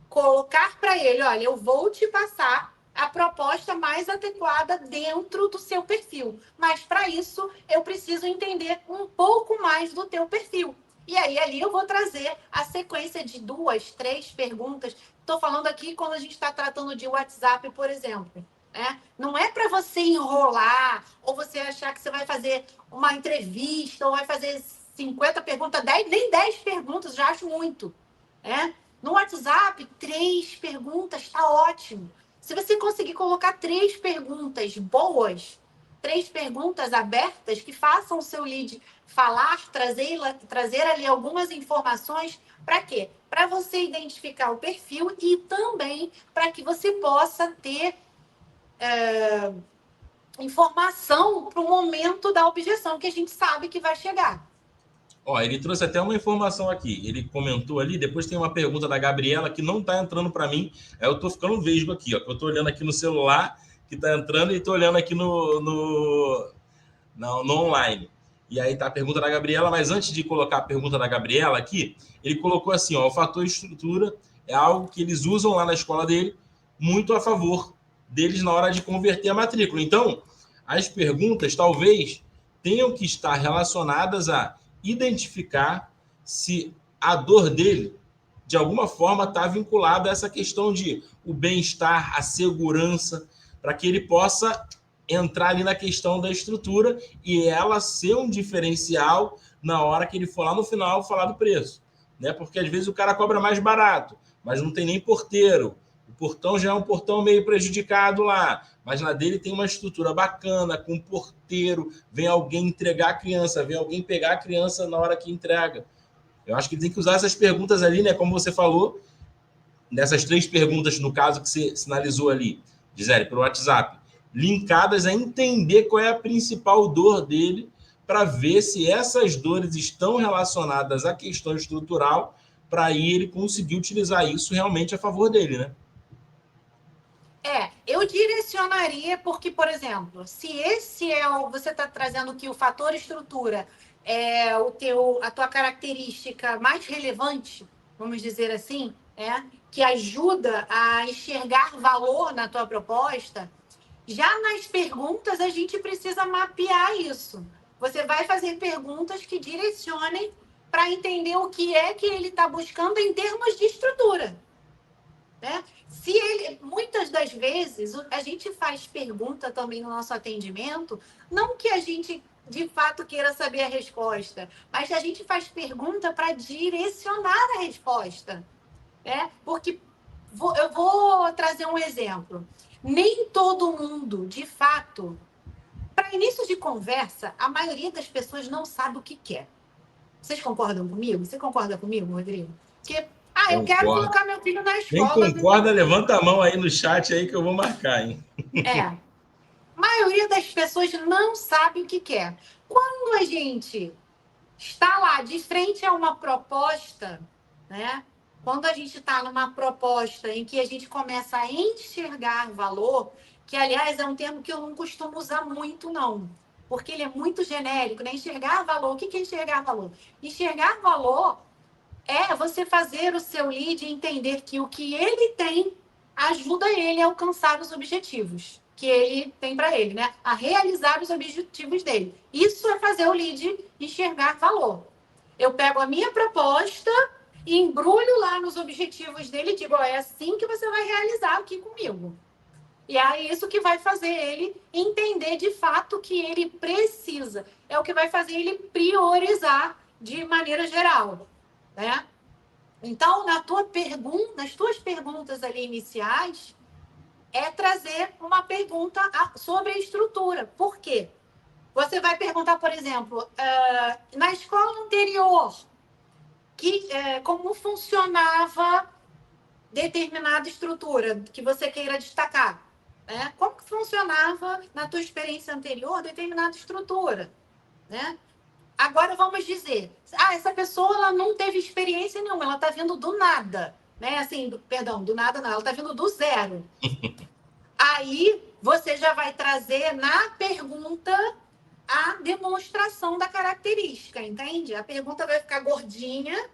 [SPEAKER 2] colocar para ele, olha, eu vou te passar a proposta mais adequada dentro do seu perfil. Mas, para isso, eu preciso entender um pouco mais do teu perfil. E aí, ali eu vou trazer a sequência de 2, 3 perguntas. Estou falando aqui quando a gente está tratando de WhatsApp, por exemplo. né? Não é para você enrolar, ou você achar que você vai fazer uma entrevista, ou vai fazer 50 perguntas, 10, nem 10 perguntas, já acho muito, né? No WhatsApp, 3 perguntas, está ótimo. Se você conseguir colocar 3 perguntas boas, 3 perguntas abertas que façam o seu lead falar, trazer ali algumas informações, para quê? Para você identificar o perfil e também para que você possa ter informação para o momento da objeção, que a gente sabe que vai chegar.
[SPEAKER 1] Ó, ele trouxe até uma informação aqui. Ele comentou ali, depois tem uma pergunta da Gabriela que não está entrando para mim. Eu estou ficando vesgo aqui, ó. Eu estou olhando aqui no celular que está entrando e estou olhando aqui no online. E aí tá a pergunta da Gabriela, mas antes de colocar a pergunta da Gabriela aqui, ele colocou assim, ó, o fator estrutura é algo que eles usam lá na escola dele, muito a favor deles na hora de converter a matrícula. Então, as perguntas talvez tenham que estar relacionadas a identificar se a dor dele, de alguma forma, está vinculada a essa questão de o bem-estar, a segurança, para que ele possa entrar ali na questão da estrutura e ela ser um diferencial na hora que ele for lá no final falar do preço, né? Porque às vezes o cara cobra mais barato, mas não tem nem porteiro. O portão já é um portão meio prejudicado lá, mas na dele tem uma estrutura bacana, com porteiro, vem alguém entregar a criança, vem alguém pegar a criança na hora que entrega. Eu acho que ele tem que usar essas perguntas ali, né? Como você falou, nessas 3 perguntas, no caso que você sinalizou ali, Gisele, pelo WhatsApp, linkadas a entender qual é a principal dor dele, para ver se essas dores estão relacionadas à questão estrutural, para aí ele conseguir utilizar isso realmente a favor dele, né?
[SPEAKER 2] Eu direcionaria porque, por exemplo, se esse é o. Você está trazendo que o fator estrutura é a tua característica mais relevante, vamos dizer assim, que ajuda a enxergar valor na tua proposta, já nas perguntas a gente precisa mapear isso. Você vai fazer perguntas que direcionem para entender o que é que ele está buscando em termos de estrutura. Né? Se ele, muitas das vezes, a gente faz pergunta também no nosso atendimento, não que a gente de fato queira saber a resposta, mas a gente faz pergunta para direcionar a resposta. Né? Porque eu vou trazer um exemplo. Nem todo mundo, de fato, para início de conversa, a maioria das pessoas não sabe o que quer. Vocês concordam comigo? Você concorda comigo, Rodrigo? Porque, eu quero
[SPEAKER 1] Concordo.
[SPEAKER 2] colocar meu filho na
[SPEAKER 1] Quem
[SPEAKER 2] escola.
[SPEAKER 1] concorda, levanta a mão aí no chat aí que eu vou marcar, hein?
[SPEAKER 2] A maioria das pessoas não sabe o que quer. Quando a gente está lá de frente a uma proposta, né? Quando a gente está numa proposta em que a gente começa a enxergar valor, que, aliás, é um termo que eu não costumo usar muito, não. Porque ele é muito genérico, né? Enxergar valor. O que é enxergar valor? Enxergar valor é você fazer o seu lead entender que o que ele tem ajuda ele a alcançar os objetivos que ele tem para ele, né? A realizar os objetivos dele. Isso é fazer o lead enxergar valor. Eu pego a minha proposta e embrulho lá nos objetivos dele e digo, é assim que você vai realizar aqui comigo. E é isso que vai fazer ele entender de fato o que ele precisa. É o que vai fazer ele priorizar de maneira geral, né? Então, nas tuas perguntas ali iniciais, é trazer uma pergunta sobre a estrutura. Por quê? Você vai perguntar, por exemplo, na escola anterior, como funcionava determinada estrutura que você queira destacar. Né? Como que funcionava, na tua experiência anterior, determinada estrutura? Né? Agora vamos dizer, essa pessoa ela não teve experiência nenhuma, ela está vindo do nada, né? Assim, do nada não, ela está vindo do zero. Aí você já vai trazer na pergunta a demonstração da característica, entende? A pergunta vai ficar gordinha,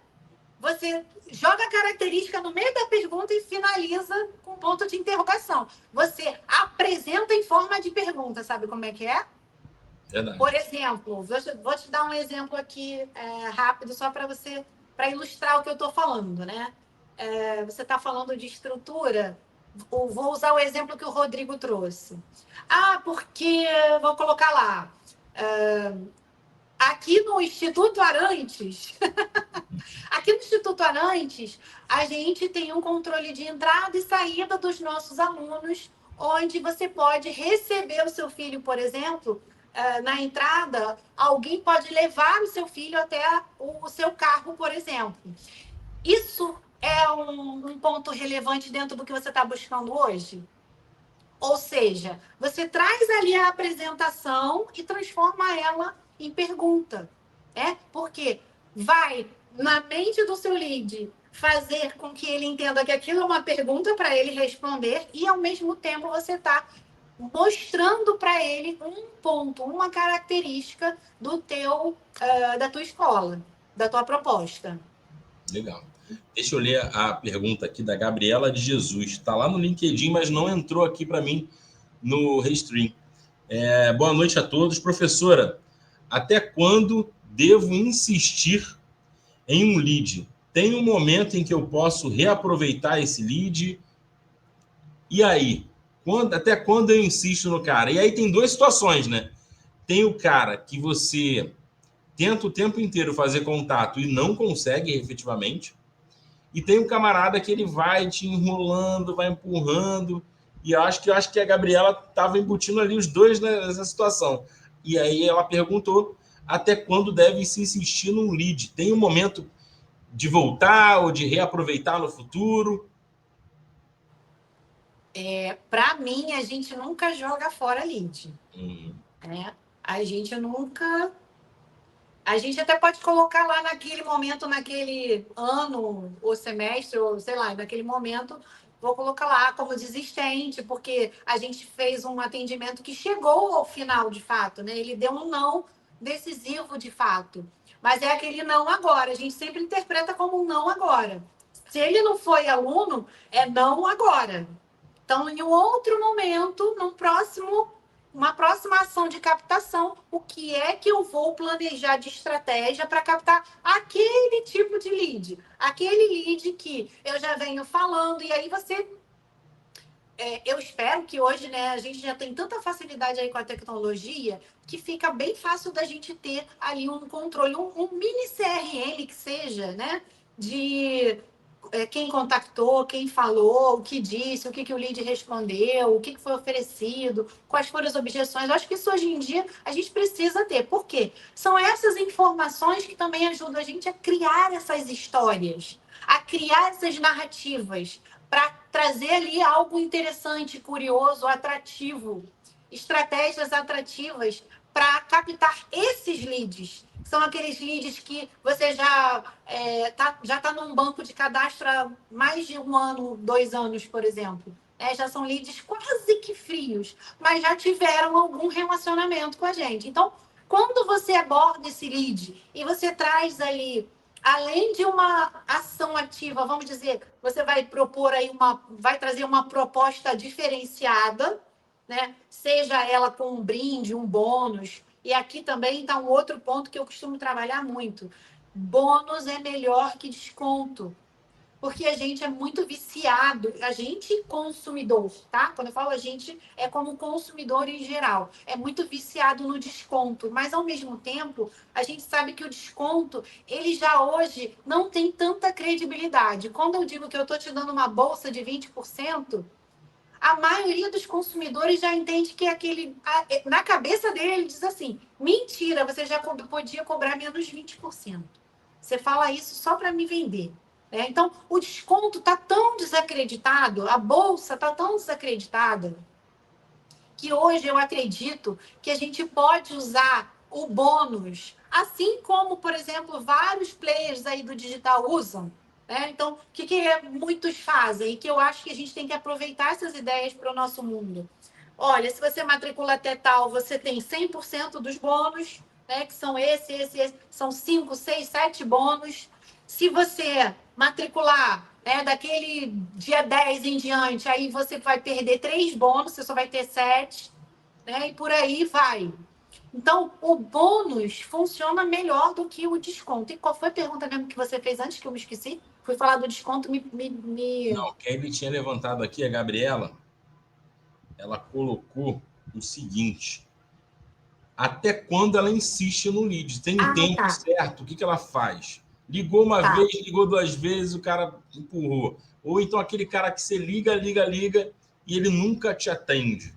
[SPEAKER 2] você joga a característica no meio da pergunta e finaliza com ponto de interrogação. Você apresenta em forma de pergunta, sabe como é que é?
[SPEAKER 1] Verdade.
[SPEAKER 2] Por exemplo, vou te dar um exemplo aqui rápido, só para ilustrar o que eu estou falando, né? Você está falando de estrutura vou usar o exemplo que o Rodrigo trouxe. Porque, vou colocar lá, aqui no Instituto Arantes, aqui no Instituto Arantes, a gente tem um controle de entrada e saída dos nossos alunos, onde você pode receber o seu filho, por exemplo, na entrada, alguém pode levar o seu filho até o seu carro, por exemplo. Isso é um ponto relevante dentro do que você está buscando hoje? Ou seja, você traz ali a apresentação e transforma ela em pergunta. Porque vai, na mente do seu lead, fazer com que ele entenda que aquilo é uma pergunta para ele responder e, ao mesmo tempo, você está mostrando para ele um ponto, uma característica da tua escola, da tua proposta.
[SPEAKER 1] Legal. Deixa eu ler a pergunta aqui da Gabriela de Jesus. Está lá no LinkedIn, mas não entrou aqui para mim no Restream. Boa noite a todos. Professora, até quando devo insistir em um lead? Tem um momento em que eu posso reaproveitar esse lead? E aí? Até quando eu insisto no cara? E aí tem duas situações, né? Tem o cara que você tenta o tempo inteiro fazer contato e não consegue efetivamente. E tem um camarada que ele vai te enrolando, vai empurrando. E eu acho que a Gabriela estava embutindo ali os dois nessa situação. E aí ela perguntou até quando deve se insistir num lead. Tem um momento de voltar ou de reaproveitar no futuro?
[SPEAKER 2] Para mim, a gente nunca joga fora lead. A gente nunca... A gente até pode colocar lá naquele momento, naquele ano, ou semestre, ou sei lá, naquele momento, vou colocar lá como desistente, porque a gente fez um atendimento que chegou ao final, de fato, né? Ele deu um não decisivo, de fato. Mas é aquele não agora. A gente sempre interpreta como um não agora. Se ele não foi aluno, é não agora. Então, em um outro momento, uma próxima ação de captação, o que é que eu vou planejar de estratégia para captar aquele tipo de lead? Aquele lead que eu já venho falando, e aí você... eu espero que hoje, né, a gente já tem tanta facilidade aí com a tecnologia que fica bem fácil da gente ter ali um controle, um mini CRM que seja, né, de quem contactou, quem falou, o que disse, o que o lead respondeu, o que foi oferecido, quais foram as objeções. Eu acho que isso hoje em dia a gente precisa ter. Por quê? São essas informações que também ajudam a gente a criar essas histórias, a criar essas narrativas, para trazer ali algo interessante, curioso, atrativo, estratégias atrativas para captar esses leads. São aqueles leads que você já está num banco de cadastro há mais de 1 ano, 2 anos, por exemplo. Já são leads quase que frios, mas já tiveram algum relacionamento com a gente. Então, quando você aborda esse lead e você traz ali, além de uma ação ativa, vamos dizer, você vai propor aí vai trazer uma proposta diferenciada, né? Seja ela com um brinde, um bônus. E aqui também está um outro ponto que eu costumo trabalhar muito. Bônus é melhor que desconto. Porque a gente é muito viciado, a gente consumidor, tá? Quando eu falo a gente, é como consumidor em geral. É muito viciado no desconto, mas ao mesmo tempo, a gente sabe que o desconto, ele já hoje não tem tanta credibilidade. Quando eu digo que eu estou te dando uma bolsa de 20%, a maioria dos consumidores já entende que na cabeça dele, ele diz assim, mentira, você já podia cobrar menos 20%. Você fala isso só para me vender. Então, o desconto está tão desacreditado, a bolsa está tão desacreditada, que hoje eu acredito que a gente pode usar o bônus, assim como, por exemplo, vários players aí do digital usam. Então, o que muitos fazem? E que eu acho que a gente tem que aproveitar essas ideias para o nosso mundo. Olha, se você matricula até tal, você tem 100% dos bônus, que são esse. São 5, 6, 7 bônus. Se você matricular daquele dia 10 em diante, aí você vai perder 3 bônus, você só vai ter 7, e por aí vai. Então, o bônus funciona melhor do que o desconto. E qual foi a pergunta mesmo que você fez antes que eu me esqueci? fui falar do desconto,
[SPEAKER 1] Não, quem ele tinha levantado aqui, a Gabriela, ela colocou o seguinte: até quando ela insiste no lead? Tem um
[SPEAKER 2] Ah,
[SPEAKER 1] tempo
[SPEAKER 2] tá,
[SPEAKER 1] certo, o que ela faz? Ligou uma
[SPEAKER 2] tá.
[SPEAKER 1] vez, ligou duas vezes, o cara empurrou. Ou então aquele cara que você liga, liga, liga, e ele nunca te atende.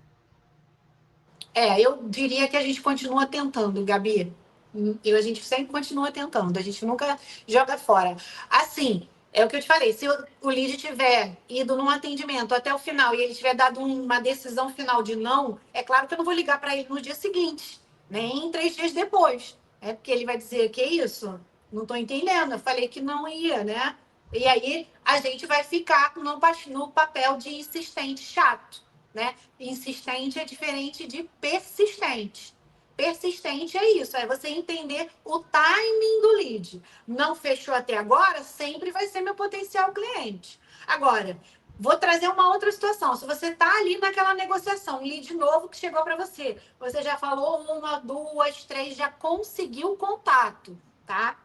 [SPEAKER 2] Eu diria que a gente continua tentando, Gabi. A gente sempre continua tentando, a gente nunca joga fora. Assim, é o que eu te falei, se o lead tiver ido num atendimento até o final e ele tiver dado uma decisão final de não, é claro que eu não vou ligar para ele no dia seguinte, nem 3 dias depois. É porque ele vai dizer, que isso? Não estou entendendo, eu falei que não ia, né? E aí a gente vai ficar no papel de insistente chato, né? Insistente é diferente de persistente. Persistente é isso, é você entender o timing do lead. Não fechou até agora, sempre vai ser meu potencial cliente. Agora, vou trazer uma outra situação. Se você está ali naquela negociação, um lead novo que chegou para você, você já falou uma, duas, três, já conseguiu o contato, tá?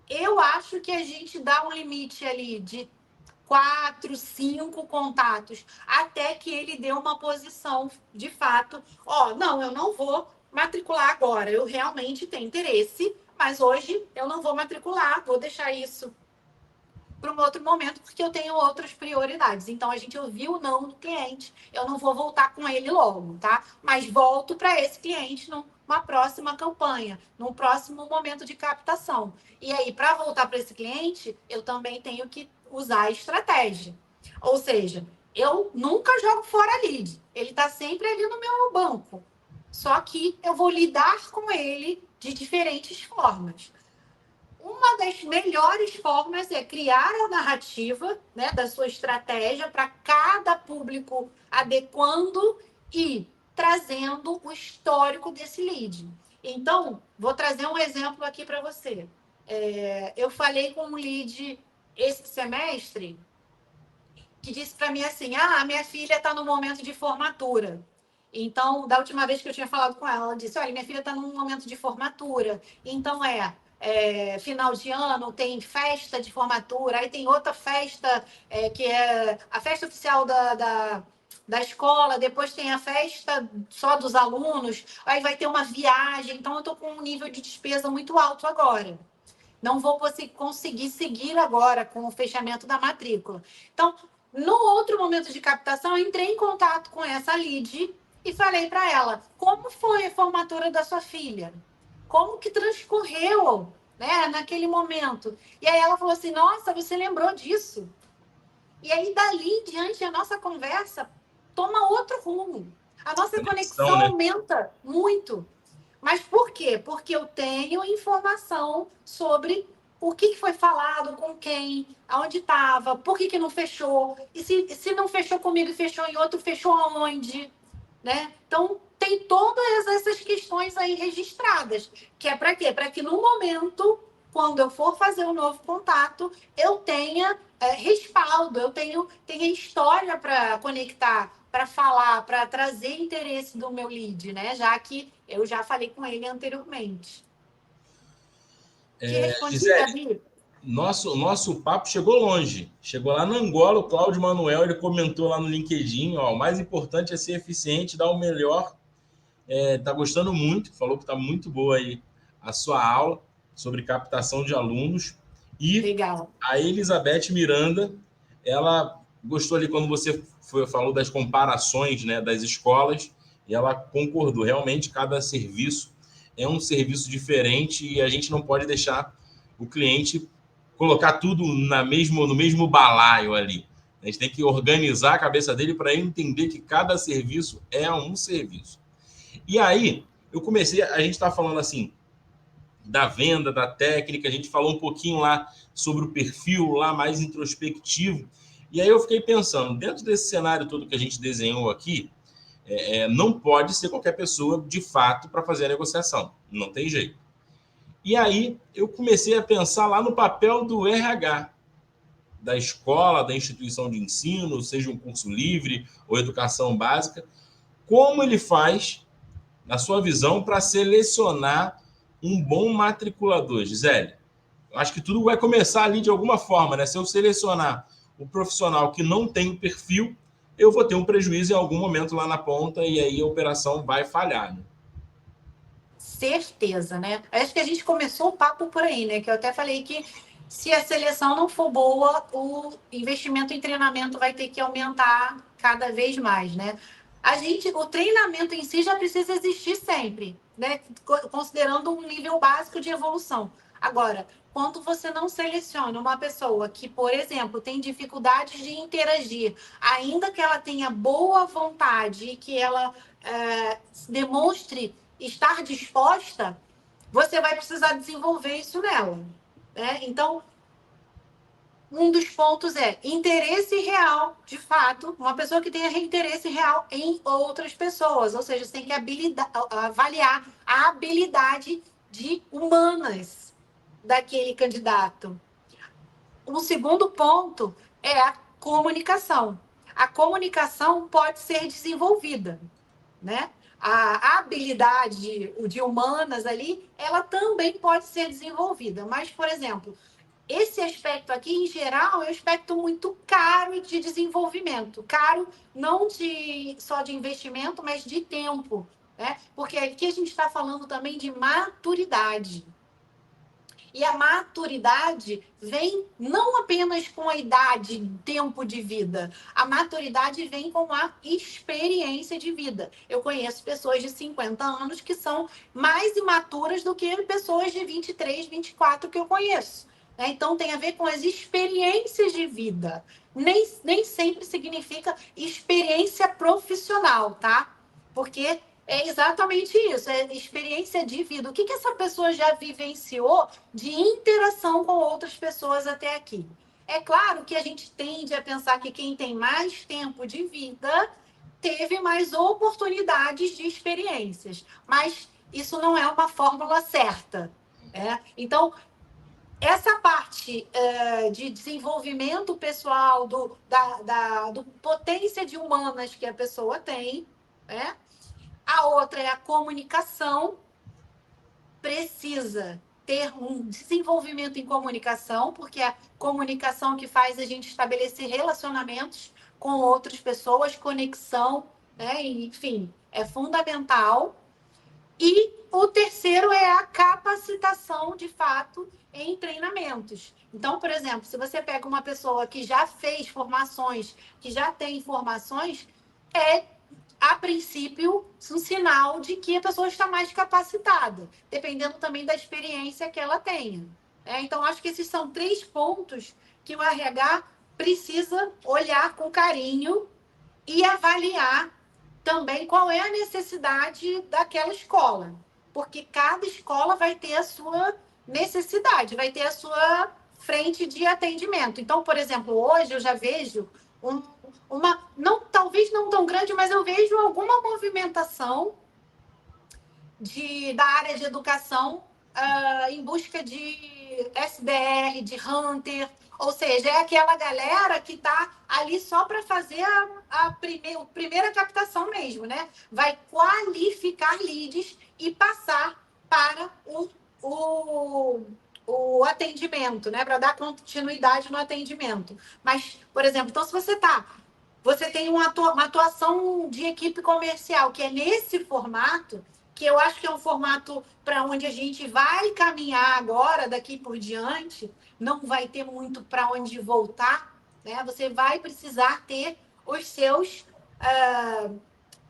[SPEAKER 2] Eu acho que a gente dá um limite ali de 4, 5 contatos, até que ele dê uma posição de fato. Não, eu não vou matricular agora, eu realmente tenho interesse, mas hoje eu não vou matricular, vou deixar isso para um outro momento, porque eu tenho outras prioridades. Então, a gente ouviu o não do cliente, eu não vou voltar com ele logo, tá? Mas volto para esse cliente numa próxima campanha, num próximo momento de captação. E aí, para voltar para esse cliente, eu também tenho que usar a estratégia. Ou seja, eu nunca jogo fora lead, ele está sempre ali no meu banco. Só que eu vou lidar com ele de diferentes formas. Uma das melhores formas é criar a narrativa, né, da sua estratégia para cada público, adequando e trazendo o histórico desse lead. Então, vou trazer um exemplo aqui para você. Eu falei com um lead esse semestre que disse para mim assim: minha filha está no momento de formatura. Então, da última vez que eu tinha falado com ela, ela disse: olha, minha filha está num momento de formatura. Então, final de ano, tem festa de formatura, aí tem outra festa, que é a festa oficial da escola, depois tem a festa só dos alunos, aí vai ter uma viagem. Então, eu estou com um nível de despesa muito alto agora. Não vou conseguir seguir agora com o fechamento da matrícula. Então, no outro momento de captação, eu entrei em contato com essa lead e falei para ela: como foi a formatura da sua filha? Como que transcorreu, né, naquele momento? E aí ela falou assim: nossa, você lembrou disso? E aí, dali em diante, a nossa conversa toma outro rumo. A nossa
[SPEAKER 1] Conexão,
[SPEAKER 2] conexão
[SPEAKER 1] né?
[SPEAKER 2] aumenta muito. Mas por quê? Porque eu tenho informação sobre o que foi falado, com quem, aonde estava, por que não fechou, e se não fechou comigo e fechou em outro, fechou aonde, né? Então, tem todas essas questões aí registradas, que é para quê? Para que no momento, quando eu for fazer um novo contato, eu tenha respaldo, eu tenha história para conectar, para falar, para trazer interesse do meu lead, né? Já que eu já falei com ele anteriormente. Te respondi,
[SPEAKER 1] Gisele,
[SPEAKER 2] Gabi?
[SPEAKER 1] nosso papo chegou longe. Chegou lá na Angola, o Cláudio Manuel, ele comentou lá no LinkedIn, ó, o mais importante é ser eficiente, dar o melhor. Tá gostando muito, falou que tá muito boa aí a sua aula sobre captação de alunos. E
[SPEAKER 2] Legal.
[SPEAKER 1] a Elizabeth Miranda, ela gostou ali quando você falou das comparações, né, das escolas, e ela concordou. Realmente, cada serviço é um serviço diferente e a gente não pode deixar o cliente colocar tudo no mesmo balaio ali. A gente tem que organizar a cabeça dele para entender que cada serviço é um serviço. E aí, a gente está falando assim, da venda, da técnica, a gente falou um pouquinho lá sobre o perfil lá mais introspectivo. E aí eu fiquei pensando, dentro desse cenário todo que a gente desenhou aqui, não pode ser qualquer pessoa de fato para fazer a negociação, não tem jeito. E aí eu comecei a pensar lá no papel do RH, da escola, da instituição de ensino, seja um curso livre ou educação básica, como ele faz, na sua visão, para selecionar um bom matriculador, Gisele? Acho que tudo vai começar ali de alguma forma, né? Se eu selecionar o profissional que não tem perfil, eu vou ter um prejuízo em algum momento lá na ponta e aí a operação vai falhar, né?
[SPEAKER 2] Certeza, né? Acho que a gente começou o papo por aí, né? Que eu até falei que se a seleção não for boa, o investimento em treinamento vai ter que aumentar cada vez mais, né? O treinamento em si já precisa existir sempre, né? Considerando um nível básico de evolução. Agora, quando você não seleciona uma pessoa que, por exemplo, tem dificuldades de interagir, ainda que ela tenha boa vontade e que ela demonstre estar disposta, você vai precisar desenvolver isso nela, né? Então, um dos pontos é interesse real, de fato, uma pessoa que tenha interesse real em outras pessoas, ou seja, você tem que avaliar a habilidade de humanas daquele candidato. O segundo ponto é a comunicação. A comunicação pode ser desenvolvida, né? A habilidade de humanas ali, ela também pode ser desenvolvida. Mas, por exemplo, esse aspecto aqui, em geral, é um aspecto muito caro de desenvolvimento. Caro não só de investimento, mas de tempo, né? Porque aqui a gente está falando também de maturidade. E a maturidade vem não apenas com a idade, tempo de vida. A maturidade vem com a experiência de vida. Eu conheço pessoas de 50 anos que são mais imaturas do que pessoas de 23, 24 que eu conheço. Então, tem a ver com as experiências de vida. Nem sempre significa experiência profissional, tá? Porque é exatamente isso, é experiência de vida. O que essa pessoa já vivenciou de interação com outras pessoas até aqui? É claro que a gente tende a pensar que quem tem mais tempo de vida teve mais oportunidades de experiências, mas isso não é uma fórmula certa. Então, essa parte de desenvolvimento pessoal, do potência de humanas que a pessoa tem, né? A outra é a comunicação. Precisa ter um desenvolvimento em comunicação, porque é a comunicação que faz a gente estabelecer relacionamentos com outras pessoas, conexão, né? Enfim, é fundamental. E o terceiro é a capacitação, de fato, em treinamentos. Então, por exemplo, se você pega uma pessoa que já fez formações, que já tem formações, é a princípio, um sinal de que a pessoa está mais capacitada, dependendo também da experiência que ela tenha. Então, acho que esses são 3 pontos que o RH precisa olhar com carinho e avaliar também qual é a necessidade daquela escola. Porque cada escola vai ter a sua necessidade, vai ter a sua frente de atendimento. Então, por exemplo, hoje eu já vejo talvez não tão grande, mas eu vejo alguma movimentação da área de educação em busca de SDR, de Hunter, ou seja, é aquela galera que está ali só para fazer a primeira captação mesmo, né? Vai qualificar leads e passar para o atendimento, né? Para dar continuidade no atendimento. Mas, por exemplo, então se você tem uma atuação de equipe comercial, que é nesse formato, que eu acho que é um formato para onde a gente vai caminhar agora, daqui por diante, não vai ter muito para onde voltar, né? Você vai precisar ter os seus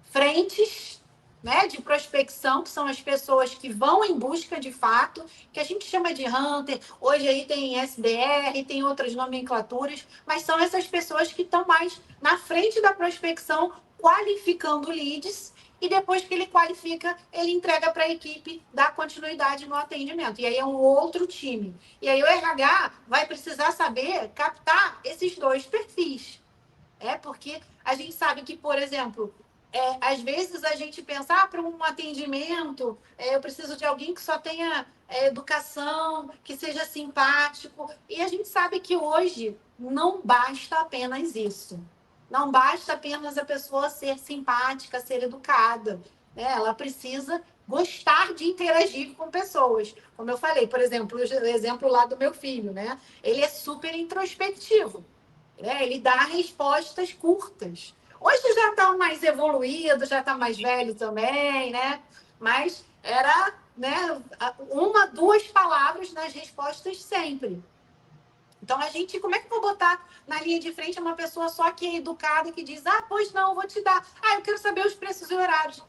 [SPEAKER 2] frentes, né, de prospecção, que são as pessoas que vão em busca de fato, que a gente chama de hunter. Hoje aí tem SDR, tem outras nomenclaturas, mas são essas pessoas que estão mais na frente da prospecção, qualificando leads, e depois que ele qualifica, ele entrega para a equipe, dá continuidade no atendimento. E aí é um outro time. E aí o RH vai precisar saber captar esses 2 perfis. Porque a gente sabe que, por exemplo, às vezes a gente pensa, para um atendimento, eu preciso de alguém que só tenha educação, que seja simpático. E a gente sabe que hoje não basta apenas isso. Não basta apenas a pessoa ser simpática, ser educada. né? Ela precisa gostar de interagir com pessoas. Como eu falei, por exemplo, o exemplo lá do meu filho, né? Ele é super introspectivo, né? Ele dá respostas curtas. Hoje já está mais evoluído, já está mais velho também, né? Mas era, né, uma, duas palavras nas respostas sempre. Então, como é que eu vou botar na linha de frente uma pessoa só que é educada, que diz, pois não, vou te dar. Eu quero saber os preços e horários.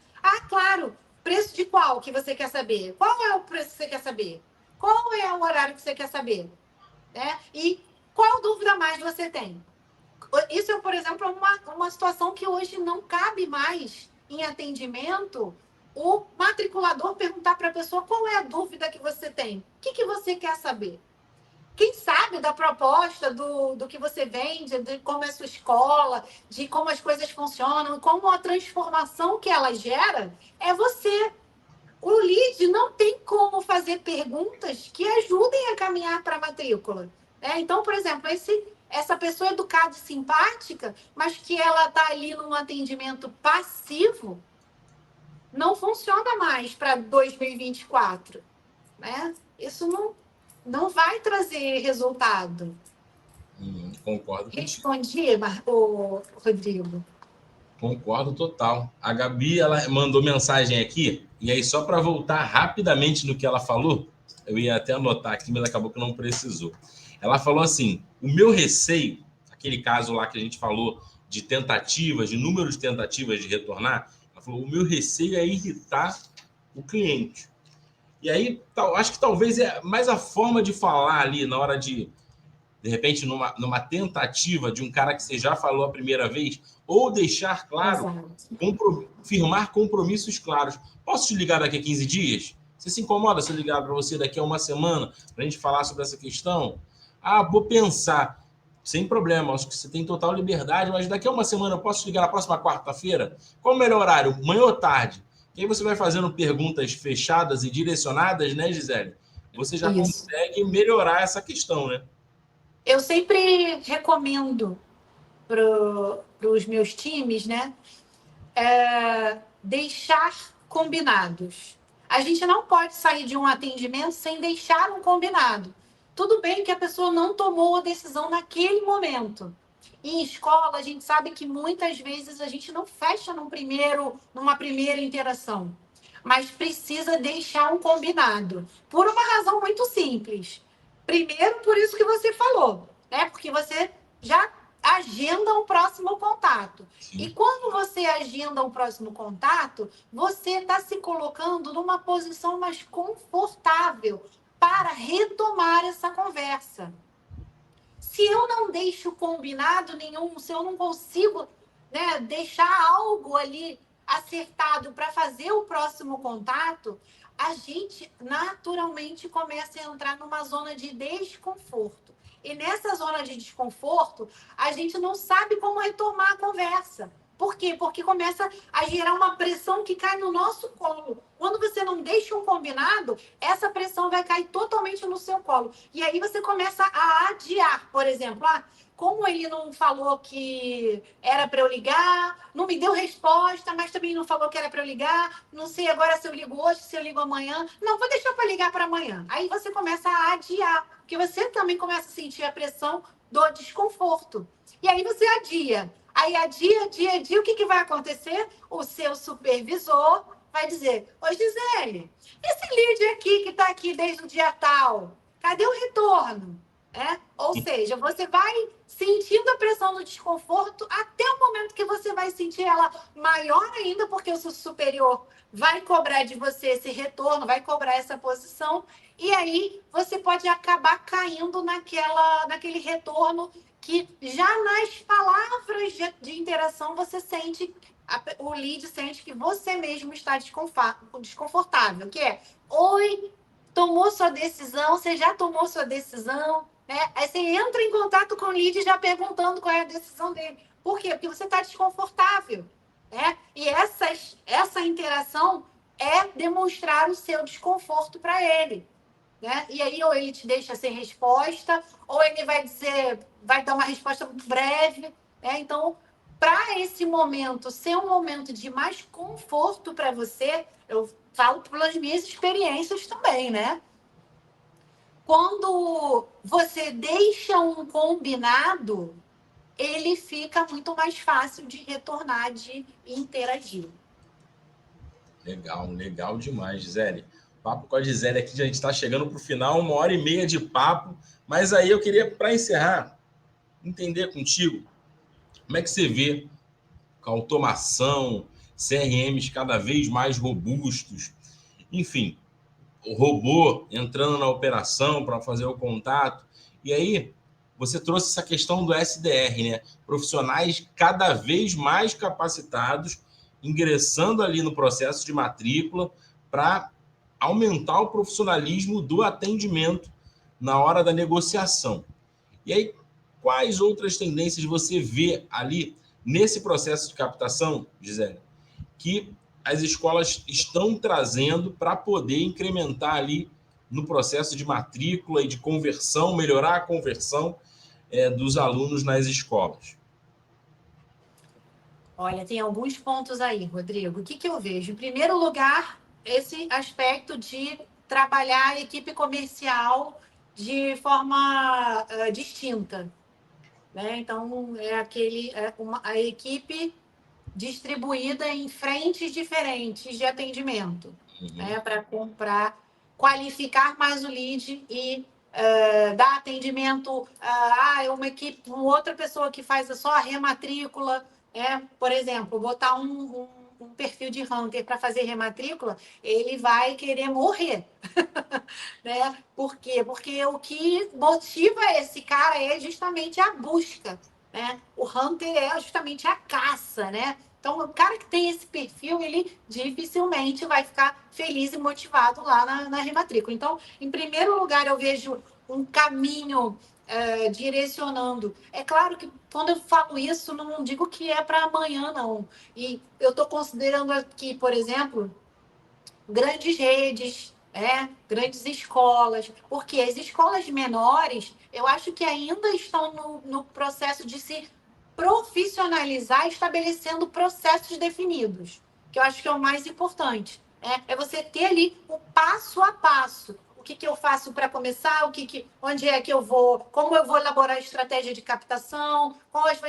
[SPEAKER 2] Claro, preço de qual que você quer saber? Qual é o preço que você quer saber? Qual é o horário que você quer saber? Né? E qual dúvida mais você tem? Isso é, por exemplo, uma situação que hoje não cabe mais em atendimento o matriculador perguntar para a pessoa qual é a dúvida que você tem. O que você quer saber? Quem sabe da proposta, do que você vende, de como é a sua escola, de como as coisas funcionam, como a transformação que ela gera, é você. O lead não tem como fazer perguntas que ajudem a caminhar para a matrícula. Então, por exemplo, essa pessoa educada e simpática, mas que ela está ali num atendimento passivo, não funciona mais para 2024. Né? Isso não vai trazer resultado.
[SPEAKER 1] Concordo contigo.
[SPEAKER 2] Respondi, Rodrigo?
[SPEAKER 1] Concordo total. A Gabi, ela mandou mensagem aqui, e aí só para voltar rapidamente no que ela falou, eu ia até anotar aqui, mas acabou que não precisou. Ela falou assim, o meu receio, aquele caso lá que a gente falou de tentativas, de número de tentativas de retornar, ela falou, o meu receio é irritar o cliente. E aí, acho que talvez é mais a forma de falar ali na hora de repente, numa tentativa de um cara que você já falou a primeira vez, ou deixar claro, firmar compromissos claros. Posso te ligar daqui a 15 dias? Você se incomoda se eu ligar para você daqui a uma semana para a gente falar sobre essa questão? Vou pensar. Sem problema, acho que você tem total liberdade, mas daqui a uma semana eu posso te ligar na próxima quarta-feira? Qual o melhor horário? Manhã ou tarde? E aí você vai fazendo perguntas fechadas e direcionadas, né, Gisele? Você já consegue melhorar essa questão, né?
[SPEAKER 2] Eu sempre recomendo para os meus times, né, deixar combinados. A gente não pode sair de um atendimento sem deixar um combinado. Tudo bem que a pessoa não tomou a decisão naquele momento. Em escola, a gente sabe que muitas vezes a gente não fecha numa primeira interação, mas precisa deixar um combinado. Por uma razão muito simples. Primeiro, por isso que você falou, né? Porque você já agenda um próximo contato.
[SPEAKER 1] Sim.
[SPEAKER 2] E quando você agenda um próximo contato, você está se colocando numa posição mais confortável para retomar essa conversa. Se eu não deixo combinado nenhum, se eu não consigo, né, deixar algo ali acertado para fazer o próximo contato, a gente naturalmente começa a entrar numa zona de desconforto. E nessa zona de desconforto, a gente não sabe como retomar a conversa. Por quê? Porque começa a gerar uma pressão que cai no nosso colo. Quando você não deixa um combinado, essa pressão vai cair totalmente no seu colo. E aí você começa a adiar. Por exemplo, como ele não falou que era para eu ligar, não me deu resposta, mas também não falou que era para eu ligar, não sei agora se eu ligo hoje, se eu ligo amanhã. Não, vou deixar para ligar para amanhã. Aí você começa a adiar, porque você também começa a sentir a pressão do desconforto. E aí você adia. Aí, dia, o que vai acontecer? O seu supervisor vai dizer, ô Gisele, esse lead aqui que está aqui desde o dia tal, cadê o retorno? Ou seja, você vai sentindo a pressão do desconforto até o momento que você vai sentir ela maior ainda, porque o seu superior vai cobrar de você esse retorno, vai cobrar essa posição, e aí você pode acabar caindo naquele retorno que já nas palavras de interação você sente, o lead sente que você mesmo está desconfortável, que é, oi, tomou sua decisão, você já tomou sua decisão, né? Aí você entra em contato com o lead já perguntando qual é a decisão dele. Por quê? Porque você está desconfortável, né? E essa interação é demonstrar o seu desconforto para ele. Né? E aí, ou ele te deixa sem resposta, ou ele vai dar uma resposta muito breve. Né? Então, para esse momento ser um momento de mais conforto para você, eu falo pelas minhas experiências também, né? Quando você deixa um combinado, ele fica muito mais fácil de retornar, de interagir.
[SPEAKER 1] Legal, legal demais, Gisele. Papo com a Gisele aqui, a gente está chegando para o final, 1h30 de papo. Mas aí eu queria, para encerrar, entender contigo como é que você vê com a automação, CRMs cada vez mais robustos, enfim, o robô entrando na operação para fazer o contato. E aí, você trouxe essa questão do SDR, né? Profissionais cada vez mais capacitados, ingressando ali no processo de matrícula para aumentar o profissionalismo do atendimento na hora da negociação. E aí, quais outras tendências você vê ali nesse processo de captação, Gisele, que as escolas estão trazendo para poder incrementar ali no processo de matrícula e de conversão, melhorar a conversão dos alunos nas escolas?
[SPEAKER 2] Olha, tem alguns pontos aí, Rodrigo. O que eu vejo? Em primeiro lugar, esse aspecto de trabalhar a equipe comercial de forma distinta, né? Então, a equipe distribuída em frentes diferentes de atendimento, né? Para comprar, qualificar mais o lead e dar atendimento uma outra pessoa que faz só a rematrícula, por exemplo, botar um perfil de hunter para fazer rematrícula, ele vai querer morrer. Né? Por quê? Porque o que motiva esse cara é justamente a busca, né? O hunter é justamente a caça, né? Então, o cara que tem esse perfil, ele dificilmente vai ficar feliz e motivado lá na rematrícula. Então, em primeiro lugar, eu vejo um caminho direcionando. É claro que quando eu falo isso, não digo que é para amanhã, não. E eu estou considerando aqui, por exemplo, grandes redes, grandes escolas, porque as escolas menores, eu acho que ainda estão no processo de se profissionalizar, estabelecendo processos definidos, que eu acho que é o mais importante. É você ter ali o passo a passo. O que eu faço para começar, onde é que eu vou, como eu vou elaborar a estratégia de captação, quais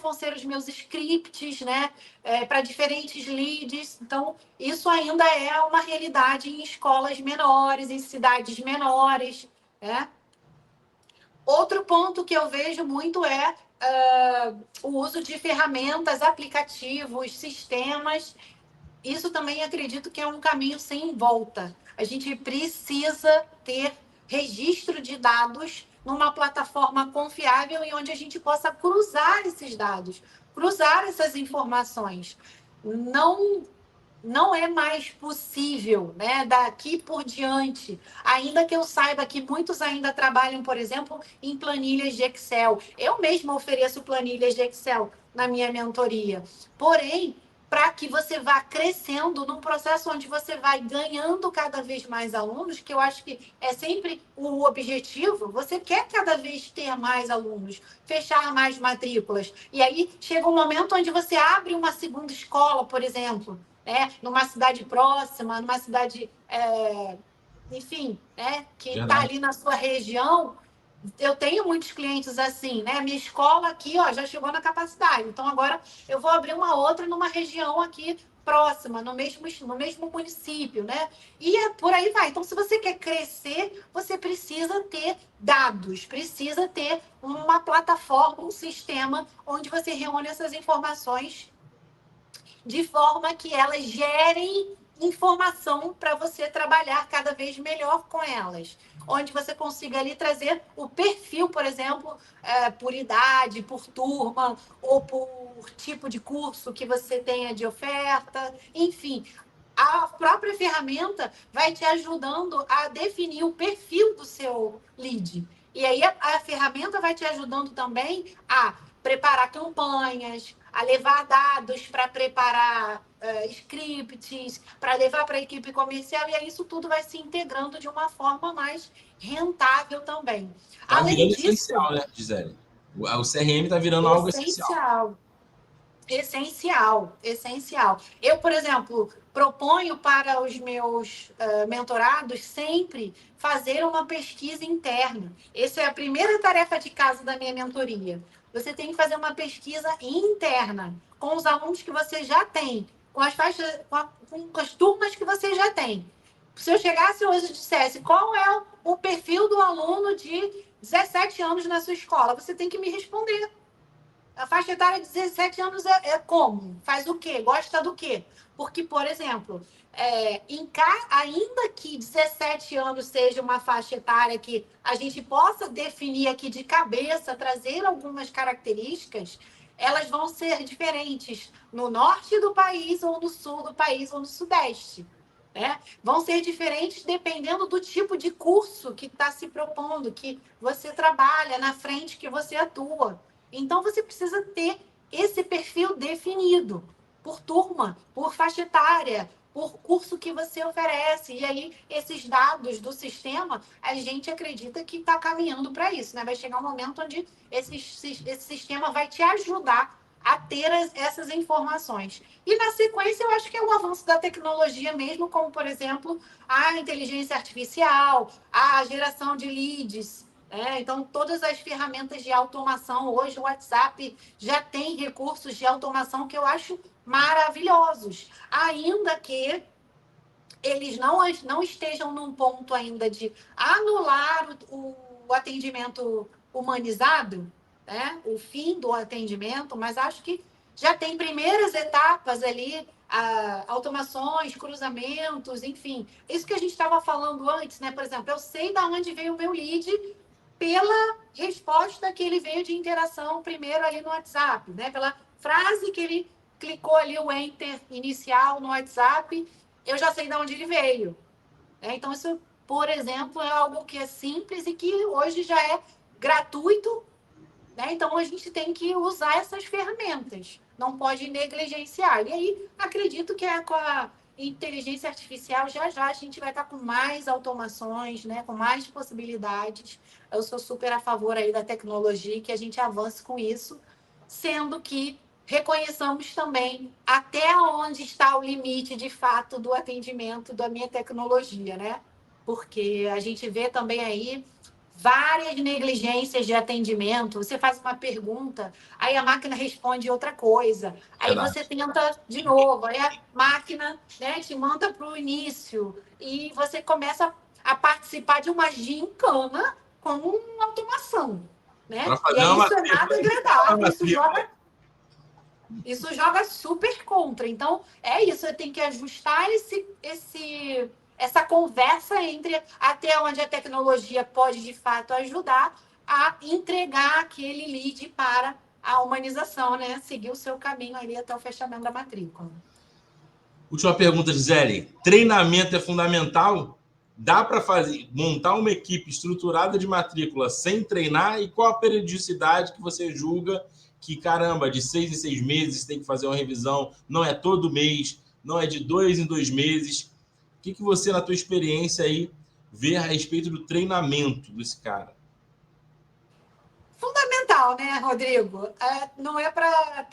[SPEAKER 2] vão ser os meus scripts, né, para diferentes leads. Então, isso ainda é uma realidade em escolas menores, em cidades menores, né? Outro ponto que eu vejo muito é o uso de ferramentas, aplicativos, sistemas. Isso também acredito que é um caminho sem volta. A gente precisa ter registro de dados numa plataforma confiável e onde a gente possa cruzar esses dados, cruzar essas informações. Não é mais possível, né, daqui por diante, ainda que eu saiba que muitos ainda trabalham, por exemplo, em planilhas de Excel. Eu mesma ofereço planilhas de Excel na minha mentoria. Porém, para que você vá crescendo num processo onde você vai ganhando cada vez mais alunos, que eu acho que é sempre o objetivo, você quer cada vez ter mais alunos, fechar mais matrículas. E aí chega um momento onde você abre uma segunda escola, por exemplo, numa cidade próxima, numa cidade, enfim, que está ali na sua região. Eu tenho muitos clientes assim, né? Minha escola aqui, ó, já chegou na capacidade. Então, agora eu vou abrir uma outra numa região aqui próxima, no mesmo município, né? E por aí vai. Então, se você quer crescer, você precisa ter dados, precisa ter uma plataforma, um sistema onde você reúne essas informações de forma que elas gerem informação para você trabalhar cada vez melhor com elas. Onde você consiga ali trazer o perfil, por exemplo, por idade, por turma, ou por tipo de curso que você tenha de oferta, enfim. A própria ferramenta vai te ajudando a definir o perfil do seu lead. E aí a ferramenta vai te ajudando também a preparar campanhas, a levar dados para preparar scripts, para levar para a equipe comercial, e aí isso tudo vai se integrando de uma forma mais rentável também.
[SPEAKER 1] Tá
[SPEAKER 2] Além
[SPEAKER 1] virando
[SPEAKER 2] disso,
[SPEAKER 1] essencial, né, Gisele? O CRM está virando algo essencial.
[SPEAKER 2] Essencial. Eu, por exemplo, proponho para os meus mentorados sempre fazer uma pesquisa interna. Essa é a primeira tarefa de casa da minha mentoria. Você tem que fazer uma pesquisa interna com os alunos que você já tem, com as faixas, com as turmas que você já tem. Se eu chegasse hoje e dissesse qual é o perfil do aluno de 17 anos na sua escola, você tem que me responder. A faixa etária de 17 anos é como? Faz o quê? Gosta do quê? Porque, por exemplo, ainda que 17 anos seja uma faixa etária que a gente possa definir aqui de cabeça, trazer algumas características, elas vão ser diferentes no norte do país, ou no sul do país, ou no sudeste. Né? Vão ser diferentes dependendo do tipo de curso que está se propondo, que você trabalha, na frente que você atua. Então, você precisa ter esse perfil definido por turma, por faixa etária, por curso que você oferece. E aí, esses dados do sistema, a gente acredita que está caminhando para isso. Né? Vai chegar um momento onde esse sistema vai te ajudar a ter essas informações. E, na sequência, eu acho que é o avanço da tecnologia mesmo, como, por exemplo, a inteligência artificial, a geração de leads. Então, todas as ferramentas de automação, hoje o WhatsApp já tem recursos de automação que eu acho maravilhosos, ainda que eles não estejam num ponto ainda de anular o atendimento humanizado, né? O fim do atendimento, mas acho que já tem primeiras etapas ali, automações, cruzamentos, enfim. Isso que a gente estava falando antes, né? Por exemplo, eu sei de onde veio o meu lead pela resposta que ele veio de interação primeiro ali no WhatsApp, né? Pela frase que ele clicou ali o enter inicial no WhatsApp, eu já sei de onde ele veio. Então, isso, por exemplo, é algo que é simples e que hoje já é gratuito. Né? Então, a gente tem que usar essas ferramentas. Não pode negligenciar. E aí, acredito que com a inteligência artificial, já a gente vai estar com mais automações, né? Com mais possibilidades. Eu sou super a favor aí da tecnologia e que a gente avance com isso, sendo que reconheçamos também até onde está o limite, de fato, do atendimento da minha tecnologia, né? Porque a gente vê também aí várias negligências de atendimento. Você faz uma pergunta, aí a máquina responde outra coisa. Aí você tenta de novo, aí a máquina, né, te manda para o início. E você começa a participar de uma gincana com uma automação. Né? E aí isso é nada agradável. Isso joga super contra. Então, é isso. Você tem que ajustar essa conversa entre até onde a tecnologia pode, de fato, ajudar a entregar aquele lead para a humanização, né? Seguir o seu caminho ali até o fechamento da matrícula.
[SPEAKER 1] Última pergunta, Gisele. Treinamento é fundamental? Dá para montar uma equipe estruturada de matrícula sem treinar? E qual a periodicidade que você julga que, caramba, de 6 em 6 meses tem que fazer uma revisão, não é todo mês, não é de 2 em 2 meses? O que você, na tua experiência aí, vê a respeito do treinamento desse cara?
[SPEAKER 2] Fundamental, né, Rodrigo? Não é para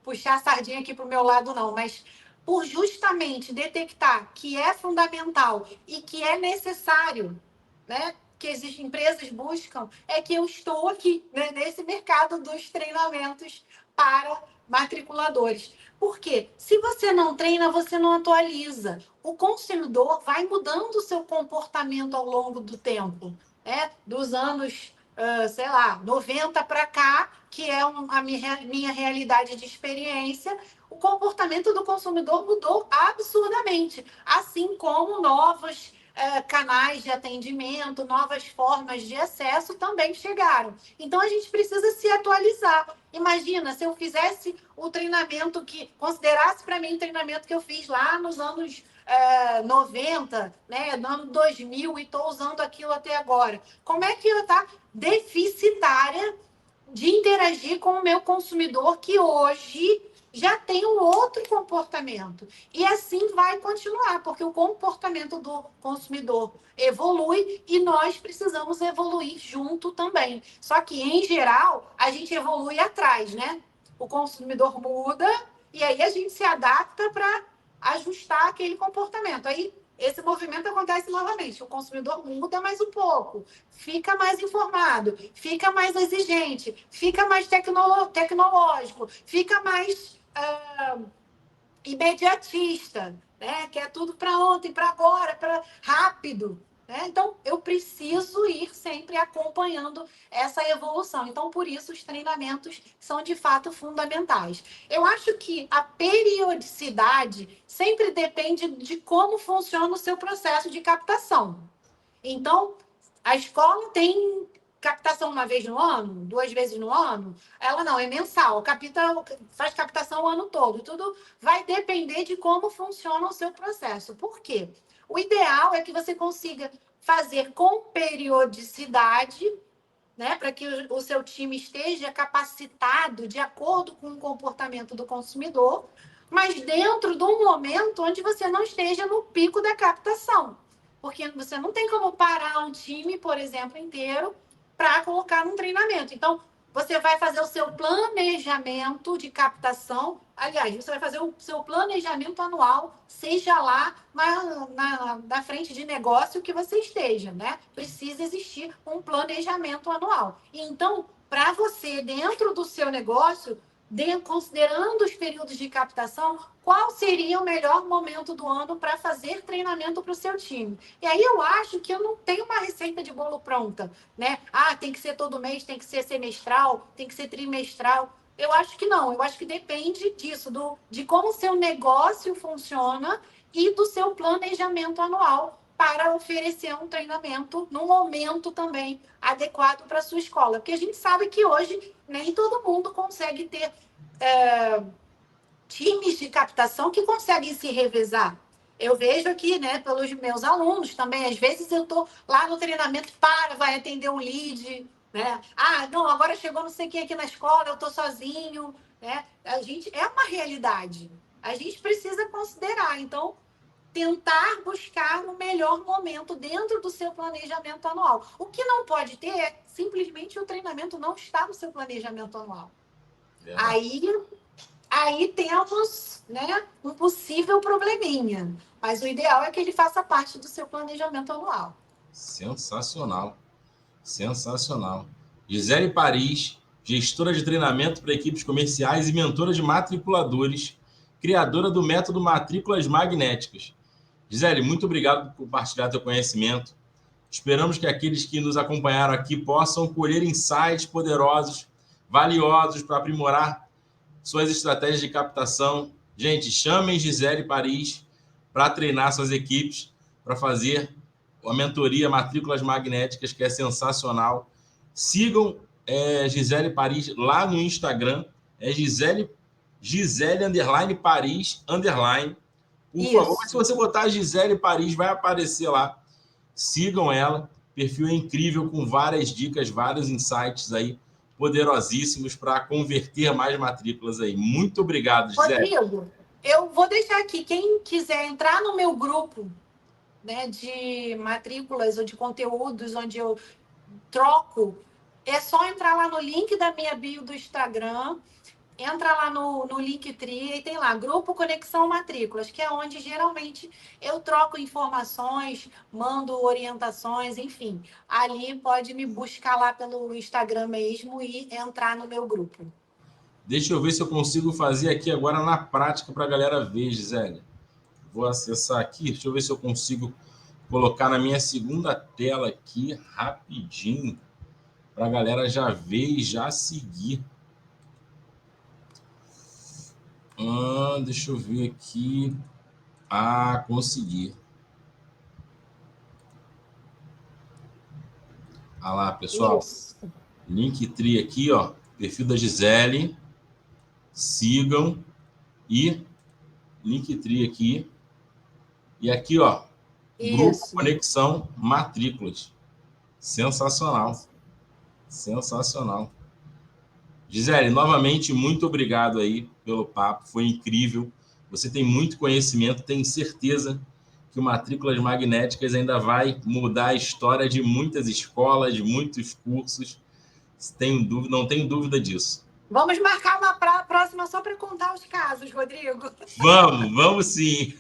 [SPEAKER 2] puxar a sardinha aqui para o meu lado, não, mas por justamente detectar que é fundamental e que é necessário, né, que as empresas buscam, é que eu estou aqui, né, nesse mercado dos treinamentos para matriculadores. Por quê? Se você não treina, você não atualiza. O consumidor vai mudando o seu comportamento ao longo do tempo, né? Dos anos, sei lá, 90 para cá, que é a minha realidade de experiência, o comportamento do consumidor mudou absurdamente, assim como novos canais de atendimento, novas formas de acesso também chegaram. Então, a gente precisa se atualizar. Imagina, se eu fizesse o treinamento que considerasse para mim o treinamento que eu fiz lá nos anos 90, né, no ano 2000, e estou usando aquilo até agora. Como é que eu estou deficitária de interagir com o meu consumidor que hoje já tem um outro comportamento. E assim vai continuar, porque o comportamento do consumidor evolui e nós precisamos evoluir junto também. Só que, em geral, a gente evolui atrás, né? O consumidor muda e aí a gente se adapta para ajustar aquele comportamento. Aí esse movimento acontece novamente. O consumidor muda mais um pouco, fica mais informado, fica mais exigente, fica mais tecnológico, fica mais imediatista, né? Quer tudo para ontem, para agora, para rápido. Né? Então, eu preciso ir sempre acompanhando essa evolução. Então, por isso, os treinamentos são de fato fundamentais. Eu acho que a periodicidade sempre depende de como funciona o seu processo de captação. Então, a escola tem captação uma vez no ano, 2 vezes no ano? Ela não, é mensal, faz captação o ano todo. Tudo vai depender de como funciona o seu processo. Por quê? O ideal é que você consiga fazer com periodicidade, né, para que o seu time esteja capacitado de acordo com o comportamento do consumidor, mas dentro de um momento onde você não esteja no pico da captação. Porque você não tem como parar um time, por exemplo, inteiro para colocar num treinamento. Então, você vai fazer o seu planejamento de captação. Aliás, você vai fazer o seu planejamento anual, seja lá na frente de negócio que você esteja, né? Precisa existir um planejamento anual. Então, para você, dentro do seu negócio, considerando os períodos de captação, qual seria o melhor momento do ano para fazer treinamento para o seu time? E aí eu acho que eu não tenho uma receita de bolo pronta, né? Ah, tem que ser todo mês, tem que ser semestral, tem que ser trimestral. Eu acho que não, eu acho que depende disso, de como o seu negócio funciona e do seu planejamento anual para oferecer um treinamento num momento também adequado para a sua escola. Porque a gente sabe que hoje nem todo mundo consegue ter times de captação que conseguem se revezar. Eu vejo aqui, né, pelos meus alunos também, às vezes eu estou lá no treinamento, vai atender um lead, né? Ah, não, agora chegou não sei quem aqui na escola, eu estou sozinho, né? A gente, é uma realidade. A gente precisa considerar. Então, tentar buscar o melhor momento dentro do seu planejamento anual. O que não pode ter é simplesmente o treinamento não estar no seu planejamento anual. Aí temos, né, um possível probleminha. Mas o ideal é que ele faça parte do seu planejamento anual.
[SPEAKER 1] Sensacional. Sensacional. Gisele Paris, gestora de treinamento para equipes comerciais e mentora de matriculadores, criadora do método Matrículas Magnéticas. Gisele, muito obrigado por compartilhar teu conhecimento. Esperamos que aqueles que nos acompanharam aqui possam colher insights poderosos, valiosos para aprimorar suas estratégias de captação. Gente, chamem Gisele Paris para treinar suas equipes, para fazer a mentoria Matrículas Magnéticas, que é sensacional. Sigam Gisele Paris lá no Instagram, é Gisele Paris Por
[SPEAKER 2] Isso.
[SPEAKER 1] favor, mas se você botar Gisele Paris, vai aparecer lá. Sigam ela. O perfil é incrível, com várias dicas, vários insights aí poderosíssimos para converter mais matrículas aí. Muito obrigado, Gisele.
[SPEAKER 2] Rodrigo, eu vou deixar aqui. Quem quiser entrar no meu grupo, né, de matrículas ou de conteúdos onde eu troco, é só entrar lá no link da minha bio do Instagram. Entra lá no Linktree e tem lá, Grupo Conexão Matrículas, que é onde geralmente eu troco informações, mando orientações, enfim. Ali pode me buscar lá pelo Instagram mesmo e entrar no meu grupo.
[SPEAKER 1] Deixa eu ver se eu consigo fazer aqui agora na prática para a galera ver, Gisele. Vou acessar aqui, deixa eu ver se eu consigo colocar na minha segunda tela aqui, rapidinho, para a galera já ver e já seguir. Deixa eu ver aqui. Consegui. Olha lá, pessoal. Isso. Linktree aqui, ó. Perfil da Gisele. Sigam. E Linktree aqui. E aqui, ó. Grupo Conexão Matrículas. Sensacional. Sensacional. Gisele, novamente, muito obrigado aí pelo papo, foi incrível. Você tem muito conhecimento, tenho certeza que o Matrículas Magnéticas ainda vai mudar a história de muitas escolas, de muitos cursos. Não tenho dúvida disso.
[SPEAKER 2] Vamos marcar uma próxima só para contar os casos, Rodrigo.
[SPEAKER 1] Vamos sim.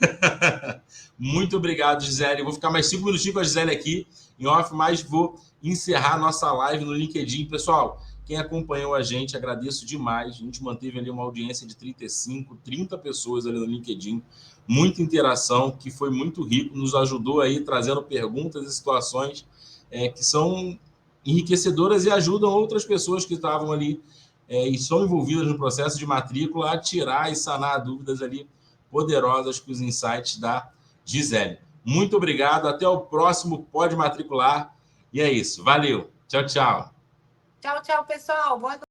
[SPEAKER 1] Muito obrigado, Gisele. Eu vou ficar mais 5 minutinhos com a Gisele aqui em off, mas vou encerrar nossa live no LinkedIn. Pessoal, quem acompanhou a gente, agradeço demais. A gente manteve ali uma audiência de 35, 30 pessoas ali no LinkedIn. Muita interação, que foi muito rico, nos ajudou aí trazendo perguntas e situações que são enriquecedoras e ajudam outras pessoas que estavam ali e são envolvidas no processo de matrícula a tirar e sanar dúvidas ali poderosas com os insights da Gisele. Muito obrigado, até o próximo Pode Matricular. E é isso, valeu. Tchau, tchau.
[SPEAKER 2] Tchau, tchau, pessoal. Boa noite.